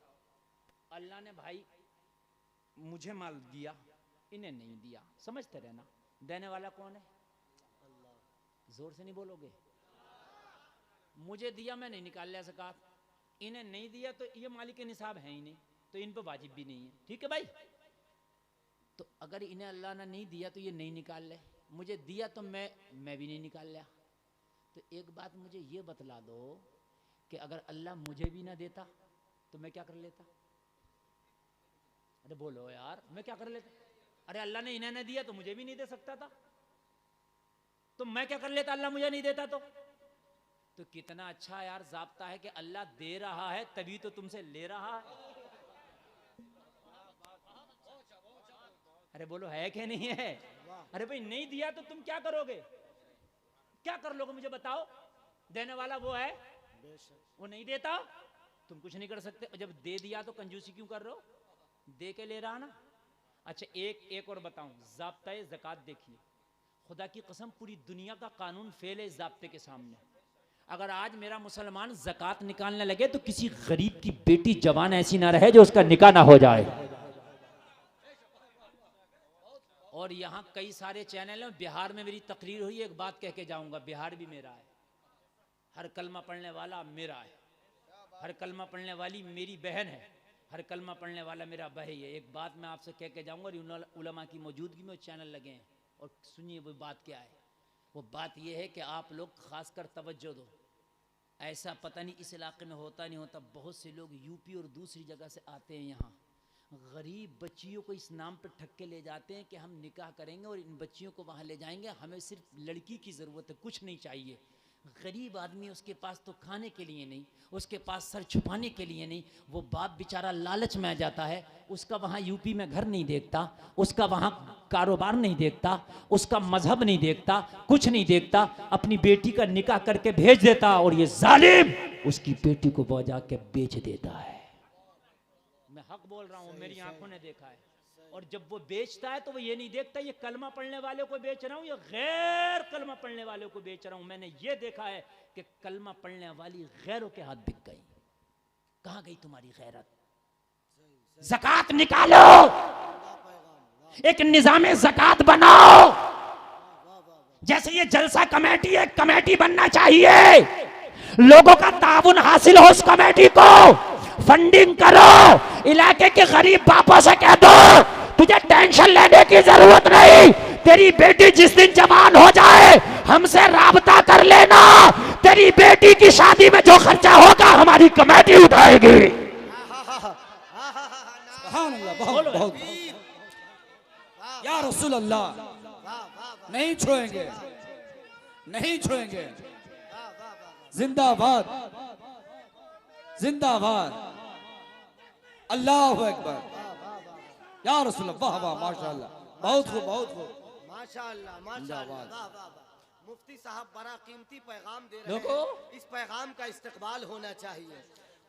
अल्लाह ने भाई मुझे माल दिया, इन्हें नहीं दिया, समझते रहना, देने वाला कौन है? जोर से नहीं बोलोगे। मुझे दिया, मैं नहीं निकाल लिया ज़कात, इन्हें नहीं दिया तो ये मालिक के निसाब है ही नहीं, तो इन पर वाजिब भी नहीं है। ठीक है भाई, तो अगर इन्हें अल्लाह ने नहीं दिया तो ये नहीं निकाल ले, मुझे दिया तो मैं भी नहीं निकाल लिया। तो एक बात मुझे ये बतला दो कि अगर अल्लाह मुझे भी ना देता तो मैं क्या कर लेता? अरे बोलो यार, मैं क्या कर लेता? अरे अल्लाह ने इन्हें नहीं दिया तो मुझे भी नहीं दे सकता था, तो मैं क्या कर लेता अल्लाह मुझे नहीं देता तो कितना अच्छा यार ज़ाब्ता है कि अल्लाह दे रहा है तभी तो तुमसे ले रहा है। अरे बोलो है कि नहीं है? अरे भाई नहीं दिया तो तुम क्या करोगे, क्या कर लोगे मुझे बताओ? देने वाला वो है, वो नहीं देता तुम कुछ नहीं कर सकते। और जब दे दिया तो कंजूसी क्यों कर रहे हो? दे के ले रहा ना। अच्छा एक और बताऊं, ज़ाब्ता ज़कात देखिए, खुदा की कसम पूरी दुनिया का कानून फेल है इस ज़ाब्ते के सामने। अगर आज मेरा मुसलमान ज़कात निकालने लगे तो किसी गरीब की बेटी जवान ऐसी ना रहे जो उसका निकाह ना हो जाए। और यहाँ कई सारे चैनल हैं, बिहार में मेरी तकरीर हुई, एक बात कह के जाऊंगा, बिहार भी मेरा है, हर कलमा पढ़ने वाला मेरा है, हर कलमा पढ़ने वाली मेरी बहन है, हर कलमा पढ़ने वाला मेरा भाई है। एक बात मैं आपसे कह के जाऊंगा, और उलमा की मौजूदगी में चैनल लगे हैं, और सुनिए वो बात क्या है। वो बात ये है कि आप लोग खासकर तवज्जो दो, ऐसा पता नहीं इस इलाके में होता नहीं होता, बहुत से लोग यूपी और दूसरी जगह से आते हैं यहाँ, गरीब बच्चियों को इस नाम पर ठक्के ले जाते हैं कि हम निकाह करेंगे और इन बच्चियों को वहाँ ले जाएंगे, हमें सिर्फ लड़की की ज़रूरत है, कुछ नहीं चाहिए। गरीब आदमी, उसके पास तो खाने के लिए नहीं, उसके पास सर छुपाने के लिए नहीं, वो बाप बेचारा लालच में आ जाता है, उसका वहाँ यूपी में घर नहीं देखता, उसका वहाँ कारोबार नहीं देखता, उसका मजहब नहीं देखता, कुछ नहीं देखता, अपनी बेटी का निकाह करके भेज देता, और ये जालिम उसकी बेटी को बजा के बेच देता है। मैं हक बोल रहा हूँ, मेरी आंखों ने देखा है। और जब वो बेचता है तो वो ये नहीं देखता ये कलमा पढ़ने वाले को बेच रहा हूं या गैर कलमा पढ़ने वाले को बेच रहा हूं। मैंने ये देखा है कि कलमा पढ़ने वाली गैरों के हाथ बिक गई। कहां गई तुम्हारी गैरत? ज़कात निकालो, एक निजाम ज़कात बनाओ। जैसे ये जलसा कमेटी है, कमेटी बनना चाहिए, लोगों का ताउन हासिल हो उस कमेटी को, फंडिंग करो। इलाके के गरीब बापों से कह दो तुझे टेंशन लेने की जरूरत नहीं, तेरी बेटी जिस दिन जवान हो जाए हमसे राबता कर लेना, तेरी बेटी की शादी में जो खर्चा होगा हमारी कमेटी उठाएगी। सुभान अल्लाह, बहुत बहुत या रसूल अल्लाह, नहीं छोड़ेंगे, नहीं छोड़ेंगे। जिंदाबाद, जिंदाबाद, अल्लाह अकबर, या रसूल अल्लाह, वाह वाह, माशाअल्लाह, बहुत खूब, बहुत खूब, माशाअल्लाह माशाअल्लाह, वाह वाह वाह। मुफ्ती साहब बड़ा कीमती पैगाम दे रहे देखो। हैं, इस पैगाम का इस्तेमाल होना चाहिए।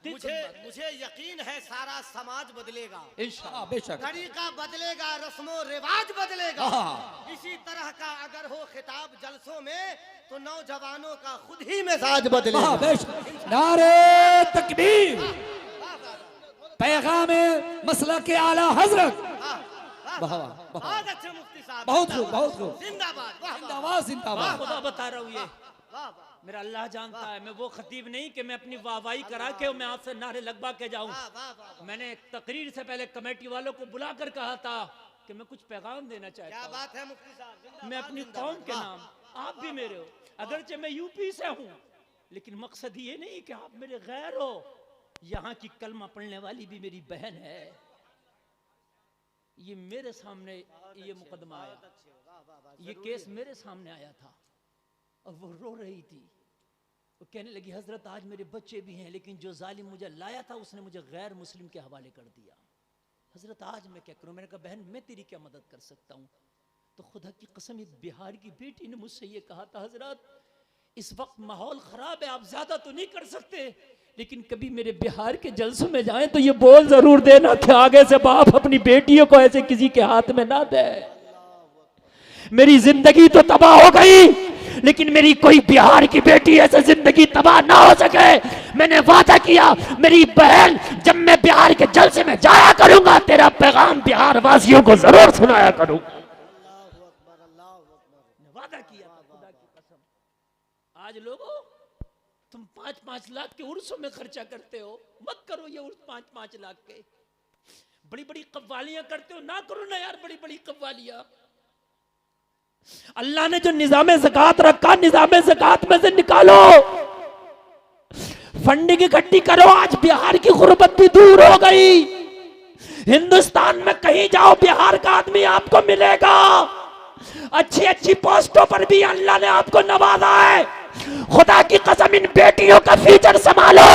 मुझे यकीन है सारा समाज बदलेगा, हाँ, बेशक, तरीका बदलेगा, रस्मो रिवाज बदलेगा। हाँ। इसी तरह का अगर हो खिताब जलसों में तो नौजवानों का खुद ही मिजाज बदलेगा। हाँ, बेशक। नारे तकबीर, पैगाम मसला के आला हजरत, वाह वाह, बहुत अच्छे मुफ्ती साहब, बहुत खूब, बहुत खूब, जिंदाबाद, वाह वाह, जिंदाबाद, जिंदाबाद। खुदा बता रहा हूं ये वाह वाह, मेरा अल्लाह जानता है। मैं वो खतीब नहीं कि मैं अपनी वाहवाही करा के मैं आपसे नारे लगवा के जाऊं। वाह वाह वाह, मैंने एक तकरीर से पहले कमेटी वालों को बुलाकर कहा था कि मैं कुछ पैगाम देना क्या चाहता हूं। बात है मुफ्ती साहब, जिंदाबाद, मैं अपनी जिंदाबाद, कौम के वाह। नाम, आप भी मेरे हो, अगरचे मैं यूपी से हूं, लेकिन मकसद ये नहीं कि आप मेरे गैर हो। यहाँ की कलमा पढ़ने वाली भी मेरी बहन है। ये मेरे सामने ये मुकदमा आया, ये केस मेरे सामने आया था और वो रो रही थी। वो कहने लगी हजरत आज मेरे बच्चे भी हैं लेकिन जो जालिम मुझे लाया था उसने मुझे गैर मुस्लिम के हवाले कर दिया। हजरत आज मैं क्या करूं? मैंने कहा बहन मैं तेरी क्या मदद कर सकता हूं? तो खुदा की कसम एक बिहार की बेटी ने मुझसे ये कहा था हजरत इस वक्त माहौल खराब है, आप ज्यादा तो नहीं कर सकते, लेकिन कभी मेरे बिहार के जलसों में जाएं तो ये बोल जरूर देना कि आगे से बाप अपनी बेटियों को ऐसे किसी के हाथ में ना दे। मेरी जिंदगी तो तबाह हो गई लेकिन मेरी कोई बिहार की बेटी ऐसे जिंदगी तबाह ना हो सके। मैंने वादा किया मेरी बहन जब मैं बिहार के जलसे में जाया करूंगा तेरा पैगाम बिहार वासियों को जरूर सुनाया करूंगा। वादा किया था खुदा की कसम। आज लोगों तुम 5-5 लाख के उर्सों में खर्चा करते हो, मत करो ये उर्स 5-5 लाख के। बड़ी बड़ी कव्वालियां करते हो, ना करो ना यार बड़ी बड़ी कव्वालियां। अल्लाह ने जो निजाम ज़कात रखा निजाम ज़कात में से निकालो, फंडिंग इकट्ठी करो। आज बिहार की गुर्बत भी दूर हो गई। हिंदुस्तान में कहीं जाओ बिहार का आदमी आपको मिलेगा। अच्छी अच्छी पोस्टों पर भी अल्लाह ने आपको नवाजा है। खुदा की कसम इन बेटियों का फ्यूचर संभालो।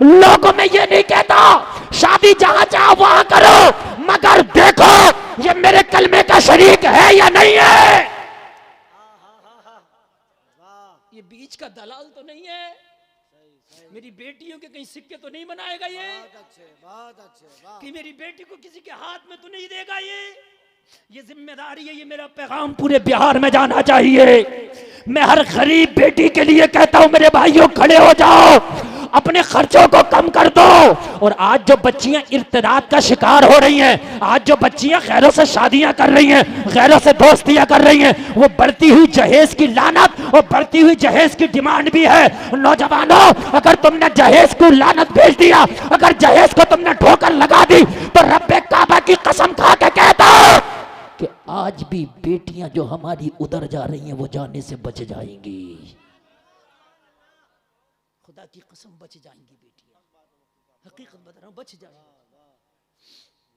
लोगों में ये नहीं कहता शादी जहां चाहो वहां करो, मगर देखो ये मेरे कलमे का शरीक है या नहीं है। ये बीच का दलाल तो नहीं है। मेरी बेटियों के कहीं सिक्के तो नहीं बनाएगा ये। बहुत अच्छे, वाह। कि मेरी बेटी को किसी के हाथ में तो नहीं देगा ये जिम्मेदारी है। ये मेरा पैगाम पूरे बिहार में जाना चाहिए। मैं हर गरीब बेटी के लिए कहता हूं मेरे भाइयों खड़े हो जाओ, अपने खर्चों को कम कर दो। और आज जो बच्चियां इर्तिदाद का शिकार हो रही हैं, आज जो बच्चियां गैरों से शादियां कर रही हैं, गैरों से दोस्तियां कर रही हैं, वो बढ़ती हुई जहेज की लानत और बढ़ती हुई जहेज की डिमांड भी है। नौजवानों अगर तुमने जहेज को लानत भेज दिया, अगर जहेज को तुमने ठोकर लगा दी तो रब्बे काबा की कसम खा के कहता कि आज भी बेटियां जो हमारी उधर जा रही हैं वो जाने से बच जाएंगी। खुदा की कसम बच जाएंगी बेटियां, हकीकत बता रहा हूं बच जाएंगी।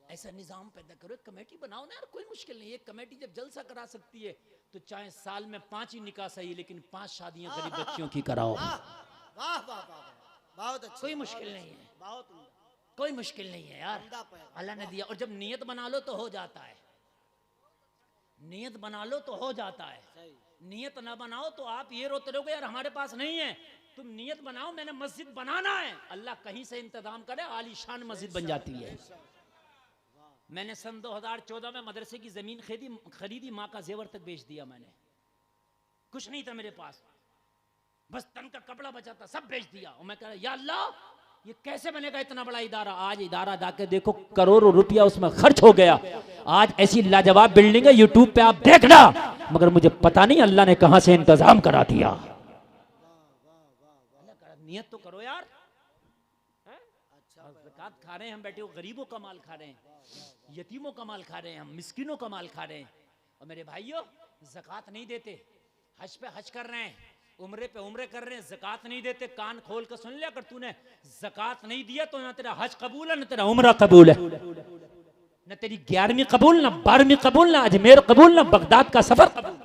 ऐसा निजाम पैदा करो, एक कमेटी बनाओ ना यार, कोई मुश्किल नहीं। एक कमेटी जब जलसा करा सकती है तो चाहे साल में 5 ही निकाह सही लेकिन 5 शादियां गरीब बच्चियों की कराओ। वाह वाह वाह वाह, बहुत अच्छा, कोई मुश्किल नहीं है, बहुत उम्दा, कोई मुश्किल नहीं है यार, उम्दा पैगाम। अल्लाह ने दिया। और जब नियत बना लो तो हो जाता है, नियत बना लो तो हो जाता है। नियत ना बनाओ तो आप ये रोते रहोगे यार हमारे पास नहीं है। तुम नियत बनाओ मैंने मस्जिद बनाना है, अल्लाह कहीं से इंतजाम करे, आलीशान मस्जिद बन जाती है। मैंने सन 2014 में मदरसे की जमीन खरीदी, माँ का जेवर तक बेच दिया मैंने, कुछ नहीं था मेरे पास, बस तन का कपड़ा बचा था, सब बेच दिया। और मैं कह रहा या अल्लाह ये कैसे बनेगा इतना बड़ा इदारा। आज इदारा जाके देखो करोड़ों रुपया उसमें खर्च हो गया, आज ऐसी लाजवाब बिल्डिंग है, यूट्यूब पे आप देखना, मगर मुझे पता नहीं अल्लाह ने कहां से इंतजाम करा दिया। नियत तो करो यार, ज़कात खा रहे हैं हम बैठे हो, गरीबों का माल खा रहे हैं, यतीमों का माल खा रहे हैं, हम मिस्किनों का माल खा रहे हैं। और मेरे भाइयों ज़कात नहीं देते, हज पे हज कर रहे हैं, उम्रे पे उम्रे कर रहे हैं, ज़कात नहीं देते। कान खोल कर सुन लिया, अगर तूने ज़कात नहीं दिया तो ना तेरा हज कबूल है, ना तेरा उम्रा कबूल है, ना तेरी 11वीं कबूल, ना 12वीं कबूल, ना अजमेर कबूल, ना बगदाद का सफर कबूल।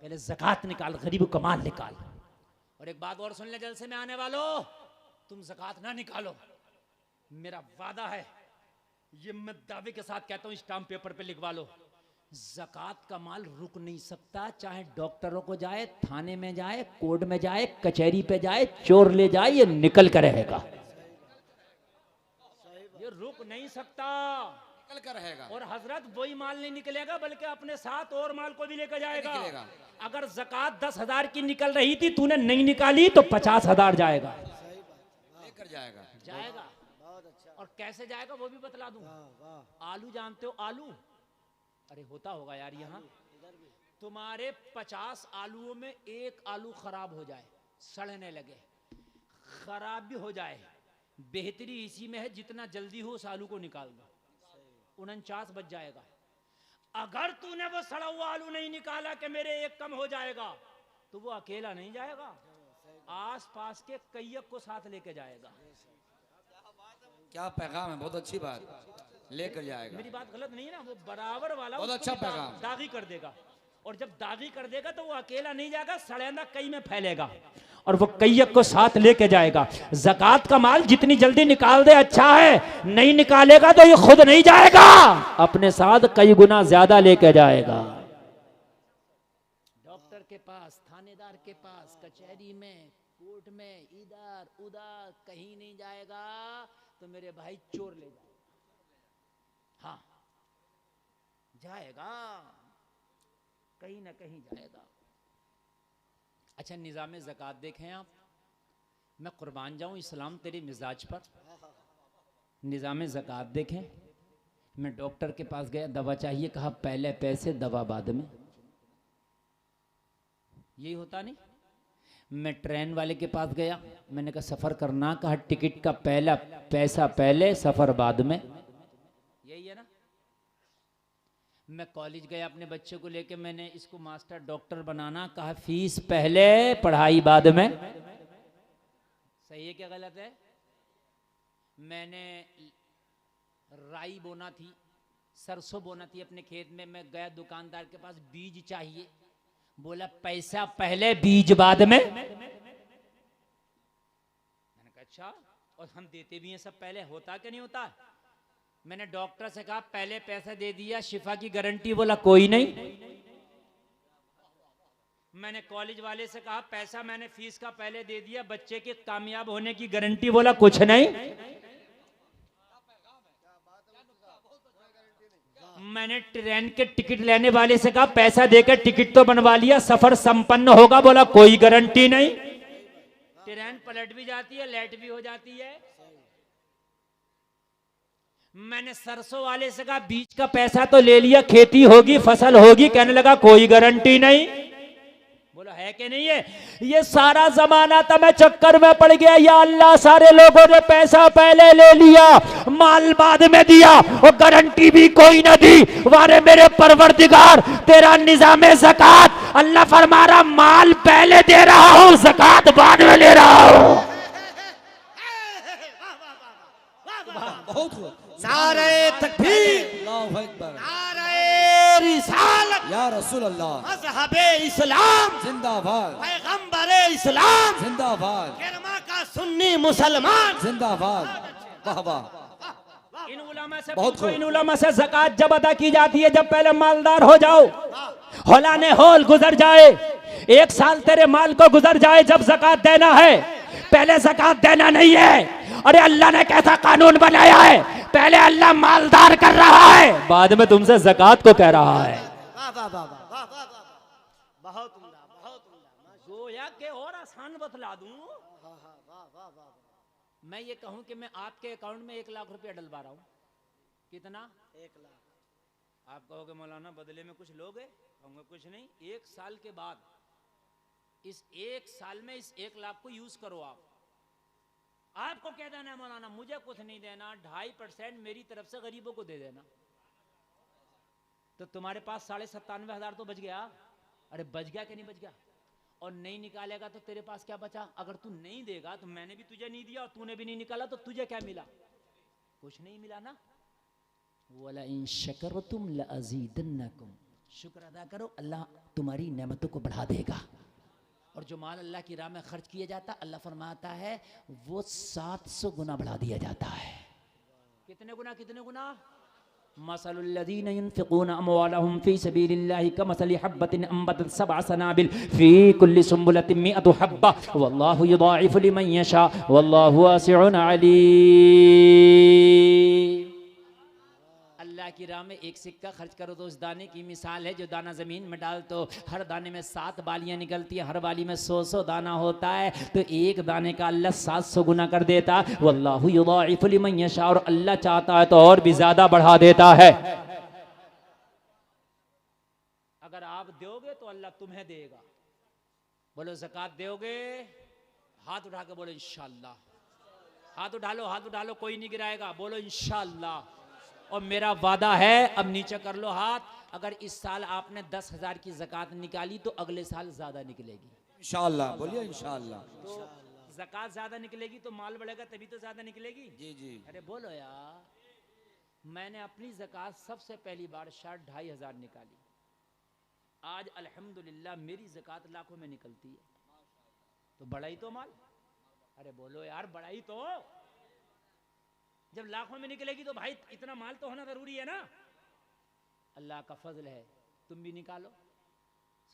पहले ज़कात निकाल, गरीबों का माल निकाल। और एक बात और सुन ले जलसे में आने वालों, तुम ज़कात ना निकालो, मेरा वादा है, ये मैं दावे के साथ कहता हूं, स्टाम्प पेपर पे लिखवा लो, ज़कात का माल रुक नहीं सकता, चाहे डॉक्टरों को जाए, थाने में जाए, कोर्ट में जाए, कचहरी पे जाए, चोर ले जाए, ये निकल कर रहेगा, ये रुक नहीं सकता, निकल कर रहेगा। और हजरत वही माल नहीं निकलेगा बल्कि अपने साथ और माल को भी लेकर जाएगा। अगर ज़कात 10,000 की निकल रही थी, तूने नहीं निकाली तो 50,000 जाएगा, लेकर जाएगा, जाएगा। और कैसे जाएगा वो भी बतला दूं। आलू जानते हो, आलू, अरे होता होगा यार यहाँ, तुम्हारे 50 आलूओं में एक आलू खराब हो जाए, सड़ने लगे, खराब भी हो जाए, बेहतरी इसी में है जितना जल्दी हो उस आलू को निकाल दो, 49 बच जाएगा। अगर तूने वो सड़ा हुआ आलू नहीं निकाला कि मेरे एक कम हो जाएगा, तो वो अकेला नहीं जाएगा, आस पास के कईयक को साथ लेके जाएगा। क्या पैगाम है, बहुत अच्छी बात, लेकर जाएगा। मेरी बात गलत नहीं है ना, वो बराबर वाला बहुत उसको अच्छा भी पैगाम। दागी कर देगा, और जब दागी कर देगा तो वो अकेला नहीं जाएगा, सड़ेंदा कई में फैलेगा, और वो कईयक को साथ लेके जाएगा। ज़कात का माल जितनी जल्दी निकाल दे अच्छा है, नहीं निकालेगा तो ये खुद नहीं जाएगा, अपने साथ कई गुना ज्यादा लेके जाएगा। डॉक्टर के पास, थानेदार के पास, कचहरी में, कोर्ट में, इधर उधर कहीं नहीं जाएगा, तो मेरे भाई चोर ले जाएगा, हाँ जाएगा, कहीं ना कहीं जाएगा। अच्छा निज़ाम ज़कात देखें आप, मैं कुर्बान जाऊं इस्लाम तेरे मिजाज पर। निज़ाम ज़कात देखें, मैं डॉक्टर के पास गया, दवा चाहिए, कहा पहले पैसे दवा बाद में, यही होता नहीं। मैं ट्रेन वाले के पास गया, मैंने कहा सफ़र करना, कहा टिकट का पहला पैसा पहले, सफ़र बाद में, यही है ना। मैं कॉलेज गया अपने बच्चे को लेके, मैंने इसको मास्टर डॉक्टर बनाना, कहा फीस पहले पढ़ाई बाद में, सही है क्या गलत है। मैंने राई बोना थी, सरसों बोना थी अपने खेत में, मैं गया दुकानदार के पास, बीज चाहिए, बोला पैसा पहले बीज बाद में, मैंने कहा अच्छा, और हम देते भी हैं सब पहले, होता क्या नहीं होता। मैंने डॉक्टर से कहा पहले पैसा दे दिया, शिफा की गारंटी, बोला कोई नहीं। मैंने कॉलेज वाले से कहा पैसा मैंने फीस का पहले दे दिया, बच्चे के कामयाब होने की गारंटी, बोला कुछ नहीं। मैंने ट्रेन के टिकट लेने वाले से कहा पैसा देकर टिकट तो बनवा लिया, सफर संपन्न होगा, बोला कोई गारंटी नहीं। ट्रेन पलट भी जाती है, लेट भी हो जाती है। मैंने सरसों वाले से कहा बीज का पैसा तो ले लिया, खेती होगी, फसल होगी, कहने लगा कोई गारंटी नहीं। बोला है कि नहीं है। ये सारा जमाना था, मैं चक्कर में पड़ गया, या अल्लाह सारे लोगों ने पैसा पहले ले लिया, माल बाद में दिया, और गारंटी भी कोई न दी। वारे मेरे परवरदिगार, तेरा निजामे ज़कात, अल्लाह फरमा रहा माल पहले दे रहा हूं, ज़कात बाद में ले रहा हूं। बहुत खूब। नारे तकबीर, अल्लाहु अकबर, नारे रिसालत, या रसूल अल्लाह, मज़हबे इस्लाम जिंदाबाद, पैगंबरे इस्लाम जिंदाबाद, किरमा का सुन्नी मुसलमान जिंदाबाद, वाह वाह। इन उलमा से बहुत पूछो, खूब। इन उलमा से ज़कात जब अदा की जाती है, जब पहले मालदार हो जाओ, हौलाने हौल गुजर जाए, 1 साल तेरे माल को गुजर जाए, जब ज़कात देना है, पहले ज़कात देना नहीं है। अरे अल्लाह ने कैसा कानून बनाया है, पहले अल्लाह मालदार कर रहा है, बाद में तुमसे ज़कात को कह रहा है। वाह वाह वाह वाह वाह वाह वाह, बहुत उम्दा, बहुत उम्दा। गोया के और आसान बतला दूं, वाह वाह वाह वाह वाह। मैं ये कहूं कि मैं आपके अकाउंट में 1 लाख रुपया डलवा रहा हूं, कितना? 1 लाख। आप कहोगे मौलाना बदले में कुछ लोगे? कहूंगा कुछ नहीं, 1 साल के बाद, इस 1 साल में इस 1 लाख को यूज करो। आपको कह देना है मौलाना मुझे कुछ नहीं देना, 2.5% मेरी तरफ से गरीबों को दे देना, तो तुम्हारे पास 97,500 तो बच गया। अरे बच गया कि नहीं बच गया? और नहीं निकालेगा तो तेरे पास क्या बचा? अगर तू नहीं देगा तो मैंने भी तुझे नहीं दिया और तूने भी नहीं निकाला तो तुझे क्या मिला? कुछ नहीं मिला ना। वला इन शकरतुम लअज़ीदन्नकुम, शुक्र अदा करो, अल्लाह तुम्हारी नेमतों को बढ़ा देगा। और जो माल अल्लाह की राह में खर्च किया जाता, अल्लाह फरमाता है वो 700 गुना बढ़ा दिया जाता है। कितने गुना? कितने गुना? मसलुल्लज़ीन युनफ़िक़ूना अमवालहुम फ़ी सबीलिल्लाहि कमसलि हब्बतिन अंबतत सबअ सनाबिल फ़ी कुल्लि सुंबुलतिन मिअतु हब्बा वल्लाहु युदाइफ़ु लिमन यशा वल्लाहु वासिउन अलीम। अल्लाह की राह में एक सिक्का खर्च करो तो उस दाने की मिसाल है, जो दाना जमीन में डाल तो हर दाने में 7 बालियां निकलती है, हर बाली में 100 दाना होता है, तो एक दाने का अल्लाह 700 गुना कर देता। वल्लाहु युदाइफ़ु लिमन यशा, और अल्लाह चाहता है तो और भी ज्यादा बढ़ा देता है। अगर आप दोगे तो अल्लाह तुम्हें देगा। बोलो ज़कात दोगे? हाथ उठा के बोलो इंशाअल्लाह। हाथ उठा लो, हाथ उठा लो, कोई नहीं गिराएगा, बोलो इंशाअल्लाह। और मेरा वादा है, अब नीचे कर लो हाथ, अगर इस साल आपने 10,000 की ज़कात निकाली तो अगले साल ज्यादा निकलेगी इंशाअल्लाह। बोलिए इंशाअल्लाह। तो ज़कात ज्यादा निकलेगी तो माल बढ़ेगा, तभी तो ज्यादा निकलेगी। जी जी। अरे बोलो यार, मैंने अपनी ज़कात सबसे पहली बार शायद 2,500 निकाली। आज अल्हम्दुलिल्लाह मेरी ज़कात लाखों में निकलती है, तो बढ़ाई तो माल। अरे बोलो यार, बढ़ाई तो। जब लाखों में निकलेगी तो भाई इतना माल तो होना जरूरी है ना। अल्लाह का फजल है, तुम भी निकालो।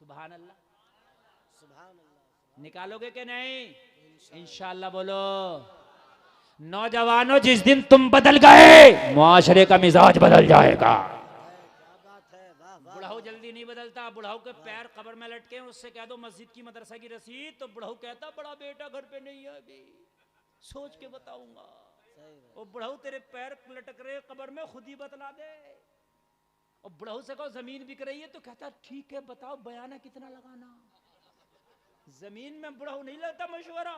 सुभान अल्लाह, सुभान अल्लाह। निकालोगे कि नहीं? इंशाअल्लाह बोलो। नौजवानों, जिस दिन तुम बदल गए मुआशरे का मिजाज बदल जाएगा। क्या बात है, वाह वाह। बुढ़ाऊ जल्दी नहीं बदलता। बुढ़ाऊ के पैर कब्र में लटके, उससे कह दो मस्जिद की मदरसा की रसीद, तो बुढ़ाऊ कहता बड़ा बेटा घर पे नहीं है, अभी सोच के बताऊंगा। और बुढ़ाऊ तेरे पैर लटक रहे कब्र में, खुद ही बतला दे। और बुढ़ाऊ से कहो जमीन बिक रही है, तो कहता ठीक है बताओ बयाना कितना लगाना। जमीन में बुढ़ाऊ नहीं लगता मशवरा,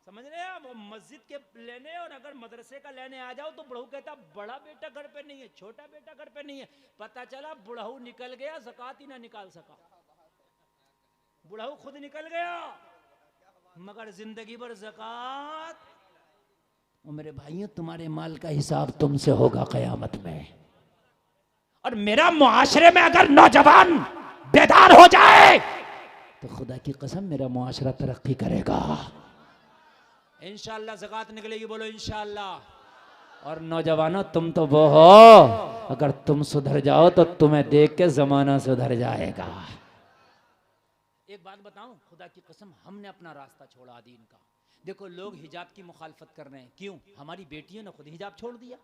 समझ रहे हैं? वो मस्जिद के लेने और अगर मदरसे का लेने आ जाओ तो बुढ़ाऊ कहता बड़ा बेटा घर पे नहीं है, छोटा बेटा घर पे नहीं है। पता चला बुढ़ाऊ निकल गया, ज़कात ही ना निकाल सका। बुढ़ाऊ खुद निकल गया, मगर जिंदगी भर ज़कात। और मेरे भाइयों, तुम्हारे माल का हिसाब तुमसे होगा क़यामत में। और मेरा मुआशरे में अगर नौजवान बेदार हो जाए तो खुदा की कसम मेरा मुआशरा तरक्की करेगा। इंशाअल्लाह ज़कात निकलेगी, बोलो इंशाअल्लाह। और नौजवानों, तुम तो वो हो, अगर तुम सुधर जाओ तो तुम्हें देख के जमाना सुधर जाएगा। एक बात बताऊं, खुदा की कसम, हमने अपना रास्ता छोड़ा दीन का। देखो लोग हिजाब की मुखालफत कर रहे हैं, क्यों? हमारी बेटियों ने खुद हिजाब छोड़ दिया,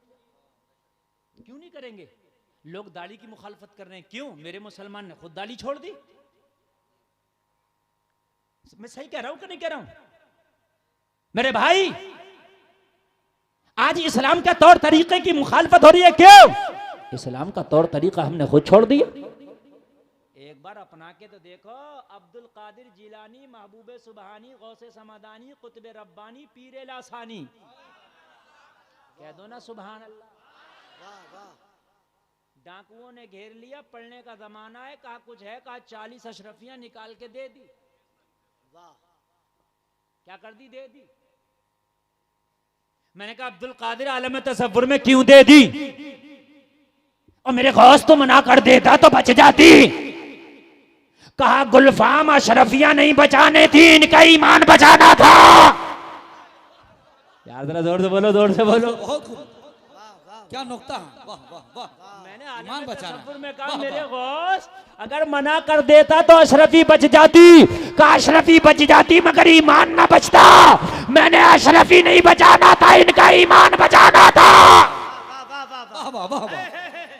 क्यों नहीं करेंगे? लोग दाढ़ी की मुखालफत कर रहे हैं, क्यों? मेरे मुसलमान ने खुद दाढ़ी छोड़ दी। मैं सही कह रहा हूं कि नहीं कह रहा हूं? मेरे भाई, आज इस्लाम के तौर तरीके की मुखालफत हो रही है, क्यों? इस्लाम का तौर तरीका हमने खुद छोड़ दिया। एक बार अपना के तो देखो, अब्दुल कादिर जिलानी, महबूब सुबहानी, गौसे समादानी, कुतुब रब्बानी, पीर लासानी, कह दो ना सुभान अल्लाह। वाह वाह। डाकुओं ने घेर लिया, पढ़ने का जमाना है, कहा कुछ है, कहा 40 अशरफियां निकाल के दे दी। वाह। क्या कर दी? दे दी। मैंने कहा अब्दुल कादिर आलम तसव्वुर में क्यों दे दी? और मेरे गौस तो मना कर देता तो बच जाती। कहा गुलफाम अशरफियां नहीं बचाने थी, इनका ईमान बचाना था। यार जरा जोर से बोलो, जोर से बोलो। वाह वाह क्या नुक्ता है, वाह वाह वाह। मैंने ईमान आलम बचाना। तसव्वुर में कहा वाह, मेरे वाह। गौस अगर मना कर देता तो अशरफी बच जाती, का अशरफी बच जाती मगर ईमान ना बचता। मैंने अशरफी नहीं बचाना था, इनका ईमान बचाना था। वाह वाह वाह वाह,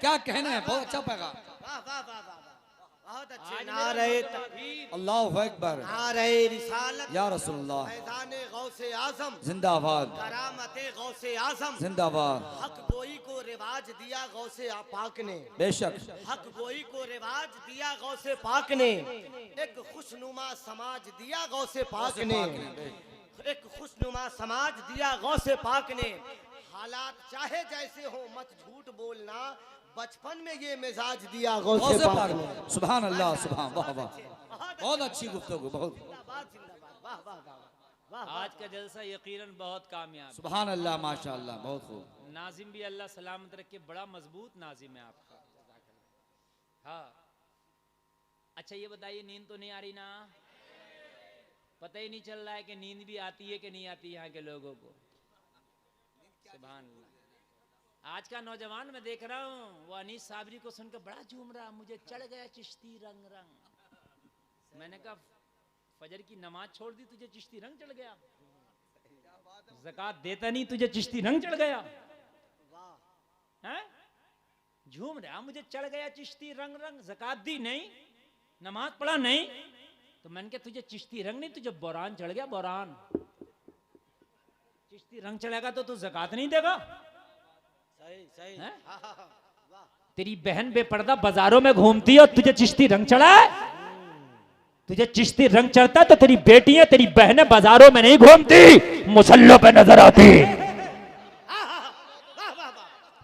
क्या कहना है, बहुत अच्छा पैगाम। बहुत अच्छे नारे तकबीर, अल्लाहु अकबर, नारे रिसालत, या रसूलुल्लाह, फैज़ाने गौसे आज़म, जिंदाबाद करामते गौसे आज़म। जिंदाबाद। हक गोई को रिवाज दिया गौसे पाक ने, बेशक हक गोई को रिवाज दिया गौसे पाक ने, एक खुशनुमा समाज दिया गौसे पाक ने, एक खुशनुमा समाज दिया गौसे पाक ने। हालात चाहे जैसे हो मत झूठ बोलना, बचपन में ये मिजाज दिया गौसे गौसे पाक पाक ने। ने। सुभान अल्लाह, सुभान, वाह वाह, बहुत अच्छी गुफ्तगू, बहुत। जिंदाबाद जिंदाबाद, वाह वाह वाह वाह। आज का जलसा यकीनन बहुत कामयाब। सुभान अल्लाह, माशाअल्लाह, बहुत खूब। नाजिम भी अल्लाह सलामत रखे, बड़ा मजबूत नाजिम है आपका। हाँ अच्छा ये बताइए नींद तो नहीं आ रही ना? पता ही नहीं चल रहा है कि नींद भी आती है कि नहीं आती यहाँ के लोगों को। सुभान अल्लाह। आज का नौजवान मैं देख रहा हूँ वो अनीस साबरी को सुनकर बड़ा झूम रहा, मुझे चढ़ गया चिश्ती रंग रंग। मैंने कहा फजर की नमाज छोड़ दी तुझे चिश्ती रंग चढ़ गया? ज़कात देता नहीं तुझे चिश्ती रंग चढ़ गया? हैं? झूम रहा मुझे चढ़ गया चिश्ती रंग रंग, ज़कात दी नहीं, नमाज पढ़ा नहीं, तो मैंने कहा तुझे चिश्ती रंग नहीं तुझे बोरान चढ़ गया, बोरान। चिश्ती रंग चढ़ेगा तो तू ज़कात नहीं देगा? सही सही। हैं? हाँ, हाँ, हाँ, वाह। तेरी बहन बेपर्दा बाजारों में घूमती है और तुझे चिश्ती रंग चढ़ा है? तुझे चिश्ती रंग चढ़ता है तो तेरी बेटियां तेरी बहनें बाजारों में नहीं घूमती, मुसल्लों पे नजर आती।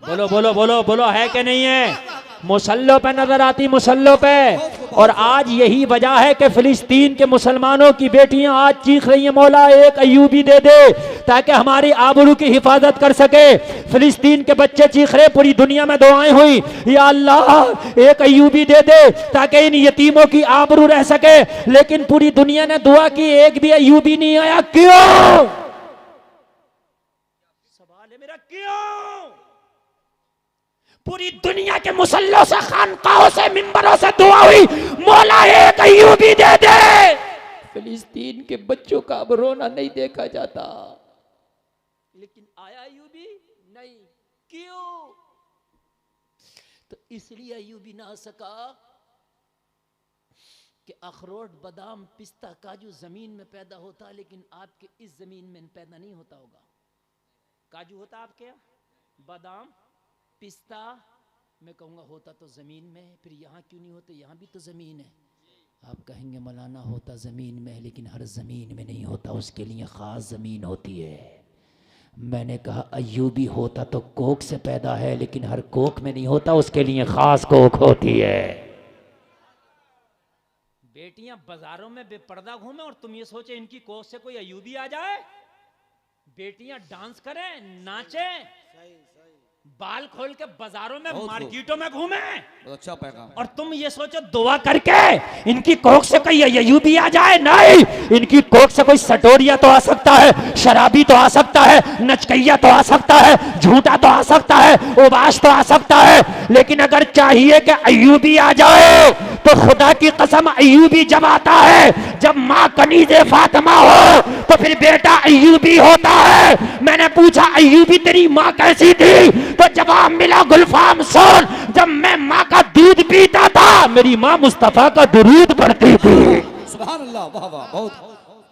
बोलो बोलो बोलो बोलो, है कि नहीं है? मुसल्लों पे नजर आती, मुसल्लों पे। और आज यही वजह है कि फिलिस्तीन के मुसलमानों की बेटियां आज चीख रही हैं मौला एक अय्यूबी दे दे ताकि हमारी आबरू की हिफाजत कर सके। फिलिस्तीन के बच्चे चीख रहे, पूरी दुनिया में दुआएं हुई, या अल्लाह एक अय्यूबी दे दे ताकि इन यतीमों की आबरू रह सके। लेकिन पूरी दुनिया ने दुआ की, एक भी अय्यूबी नहीं आया। क्यों? सवाल है मेरा, क्यों? पूरी दुनिया के मुसल्लों से, खानकाहों से, मिंबरों से दुआ हुई, मौला एक अय्यूबी दे दे। फिलिस्तीन के बच्चों का अब रोना नहीं देखा जाता, लेकिन आया अय्यूबी नहीं। क्यों? तो इसलिए अय्यूबी ना आ सका कि अखरोट बादाम पिस्ता काजू जमीन में पैदा होता, लेकिन आपके इस जमीन में पैदा नहीं होता होगा। काजू होता आपके यहाँ, बादाम पिस्ता मैं कहूँगा होता तो ज़मीन में, फिर यहाँ क्यों नहीं होते? यहाँ भी तो ज़मीन है। आप कहेंगे मौलाना होता ज़मीन में, लेकिन हर ज़मीन में नहीं होता, उसके लिए ख़ास ज़मीन होती है। मैंने कहा अय्यूबी होता तो कोक से पैदा है, लेकिन हर कोक में नहीं होता, उसके लिए ख़ास कोक होती है। बेटियां बाजारों में बेपर्दा घूमे और तुम ये सोचे इनकी कोख से कोई अय्यूबी आ जाए? बेटियां डांस करें, नाचें, बाल खोल के बाजारों में मार्केटों में घूमे, अच्छा पैगाम। और तुम ये सोचो दुआ करके इनकी कोख से कोई अय्यूबी आ जाए? नहीं, इनकी कोख से कोई सटोरिया तो आ सकता है, शराबी तो आ सकता है, नचकैया तो आ सकता है, झूठा तो आ सकता है, उबाश तो आ सकता है, लेकिन अगर चाहिए कि अय्यूबी आ जाए तो खुदा की कसम अय्यूबी जब आता है, जब माँ कनीज़े फातिमा हो तो फिर बेटा अय्यूबी होता है। मैंने पूछा अय्यूबी तेरी माँ कैसी थी? तो जवाब मिला गुलफाम सोन, जब मैं माँ का दूध पीता था मेरी माँ मुस्तफा का दुरूद पढ़ती थी। सुभान अल्लाह, वाह वाह, बहुत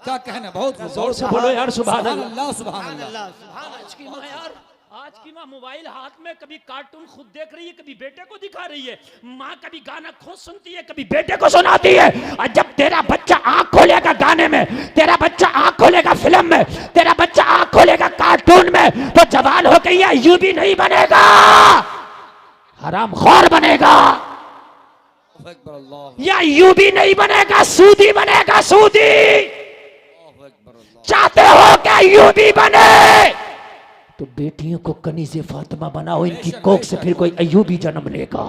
क्या कहना, बहुत जोर से बोलो यार, सुभान सुभान अल्लाह। अल्लाह, सुभान अल्लाह। आज की माँ यार, आज की माँ मोबाइल हाथ में, कभी कार्टून खुद देख रही है, कभी बेटे को दिखा रही है। माँ कभी गाना खुद सुनती है, कभी बेटे को सुनाती है। और जब तेरा बच्चा आंख खोलेगा गाने में, तेरा बच्चा आंख खोलेगा फिल्म में, तेरा बच्चा आंख खोलेगा कार्टून में, तो जवान हो गई अय्यूबी नहीं बनेगा, हरामखोर बनेगा। या अय्यूबी नहीं बनेगा, सूदी बनेगा, सूदी। चाहते हो कि अय्यूबी बने तो बेटियों को कनीज़े फातिमा बनाओ, इनकी कोख से फिर कोई अय्यूबी जन्म लेगा।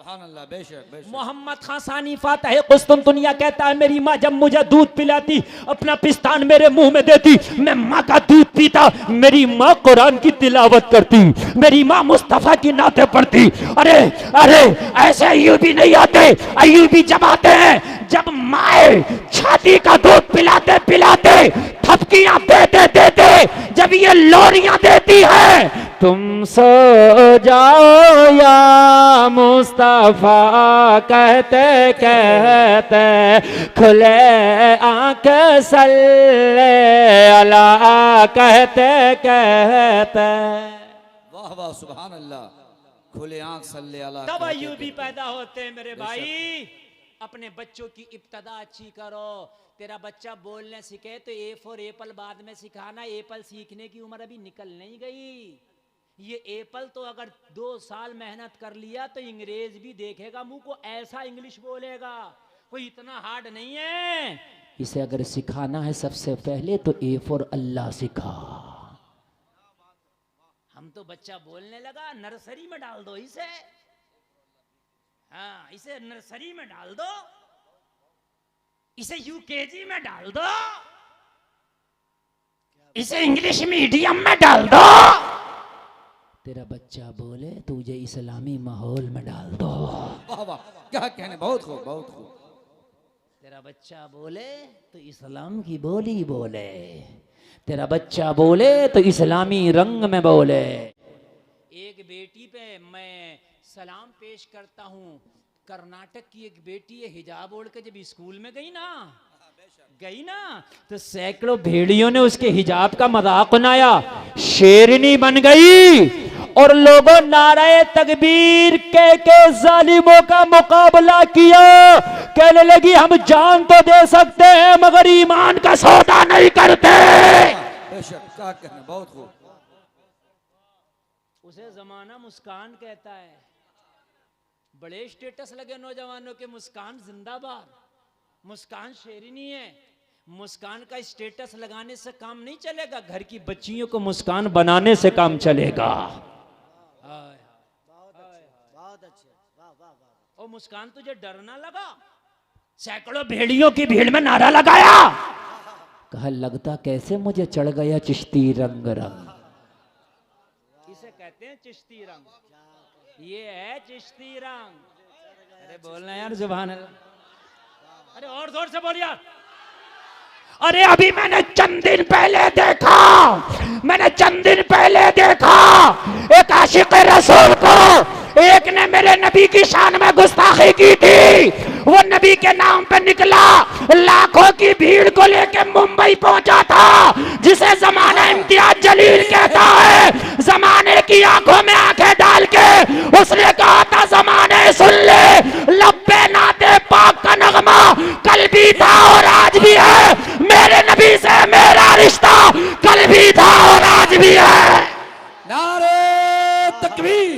सुभान अल्लाह, बेशक बेशक। मोहम्मद खान सानी फातह कुस्तुनतुनिया कहता है मेरी माँ जब मुझे दूध पिलाती अपना पिस्तान मेरे मुंह में देती, मैं माँ का दूध पीता, मेरी माँ कुरान की तिलावत करती, मेरी माँ मुस्तफा की नाते पढ़ती। अरे अरे ऐसे अय्यूबी नहीं आते, अय्यूबी जब आते हैं जब माए छाती का दूध पिलाते पिलाते थपकियां देते देते जब ये लोरियां देती है, तुम सो जाओ या मुस्तफा कहते कहते खुले आंख सल्ले अला कहते कहते। वाह वाह सुभान अल्लाह, खुले आंख सल्ले अला। तब अय्यूबी पैदा होते हैं मेरे भाई। अपने बच्चों की इब्तदा अच्छी करो। तेरा बच्चा बोलने सीखे तो ए फॉर एप्पल बाद में सिखाना, एप्पल सीखने की उम्र अभी निकल नहीं गई। ये एप्पल तो अगर 2 साल मेहनत कर लिया तो अंग्रेज भी देखेगा मुंह को, ऐसा इंग्लिश बोलेगा, कोई इतना हार्ड नहीं है। इसे अगर सिखाना है सबसे पहले तो ए फॉर अल्लाह सिखा। हम तो बच्चा बोलने लगा, नर्सरी में डाल दो इसे, हाँ इसे नर्सरी में डाल दो, इसे यूकेजी में डाल दो, इसे इंग्लिश मीडियम में डाल दो। तेरा बच्चा बोले तुझे इस्लामी माहौल में डाल दो। वाह वाह, क्या कहने, बहुत खूब बहुत खूब। तेरा बच्चा बोले तो इस्लाम की बोली बोले, तेरा बच्चा बोले तो इस्लामी रंग में बोले। एक बेटी पे मैं सलाम पेश करता हूँ। कर्नाटक की एक बेटी है, हिजाब ओढ़ के जब स्कूल में गई ना तो सैकड़ों भेड़ियों ने उसके हिजाब का मजाक बनाया, शेरनी बन गई और लोगों नाराए तकबीर के जालिमों का मुकाबला किया। कहने लगी हम जान तो दे सकते हैं मगर ईमान का सौदा नहीं करते। बेशक, क्या कहने, बहुत खूब। उसे जमाना मुस्कान कहता है। बड़े स्टेटस लगे नौजवानों के, मुस्कान जिंदाबाद, मुस्कान शेरनी है। मुस्कान का स्टेटस लगाने से काम नहीं चलेगा, घर की बच्चियों को मुस्कान बनाने से काम चलेगा। बहुत अच्छे, वाह वाह वाह। ओ मुस्कान तुझे डर ना लगा? सैकड़ों भेड़ियों की भीड़ में नारा लगाया, कहा लगता कैसे मुझे चढ़ गया चिश्ती रंग रंग। इसे कहते हैं चिश्ती रंग, ये है चिश्ती रंग। अरे बोलना यार जुबान अल्लाह, अरे और जोर से बोल यार। अरे अभी मैंने चंद दिन पहले देखा एक आशिक रसूल को, एक ने मेरे नबी की शान में गुस्ताखी की थी। वो नबी के नाम पे निकला, लाखों की भीड़ को लेके मुंबई पहुंचा था, जिसे जमाना इम्तियाज जलील कहता है। जमाने की आंखों में आंखें डाल के उसने कहा था जमाने सुन ले, लब्बे नाते पाक का नगमा कल भी था और आज भी है। मेरे नबी से मेरा रिश्ता कल भी था और आज भी है। नारे तकबीर,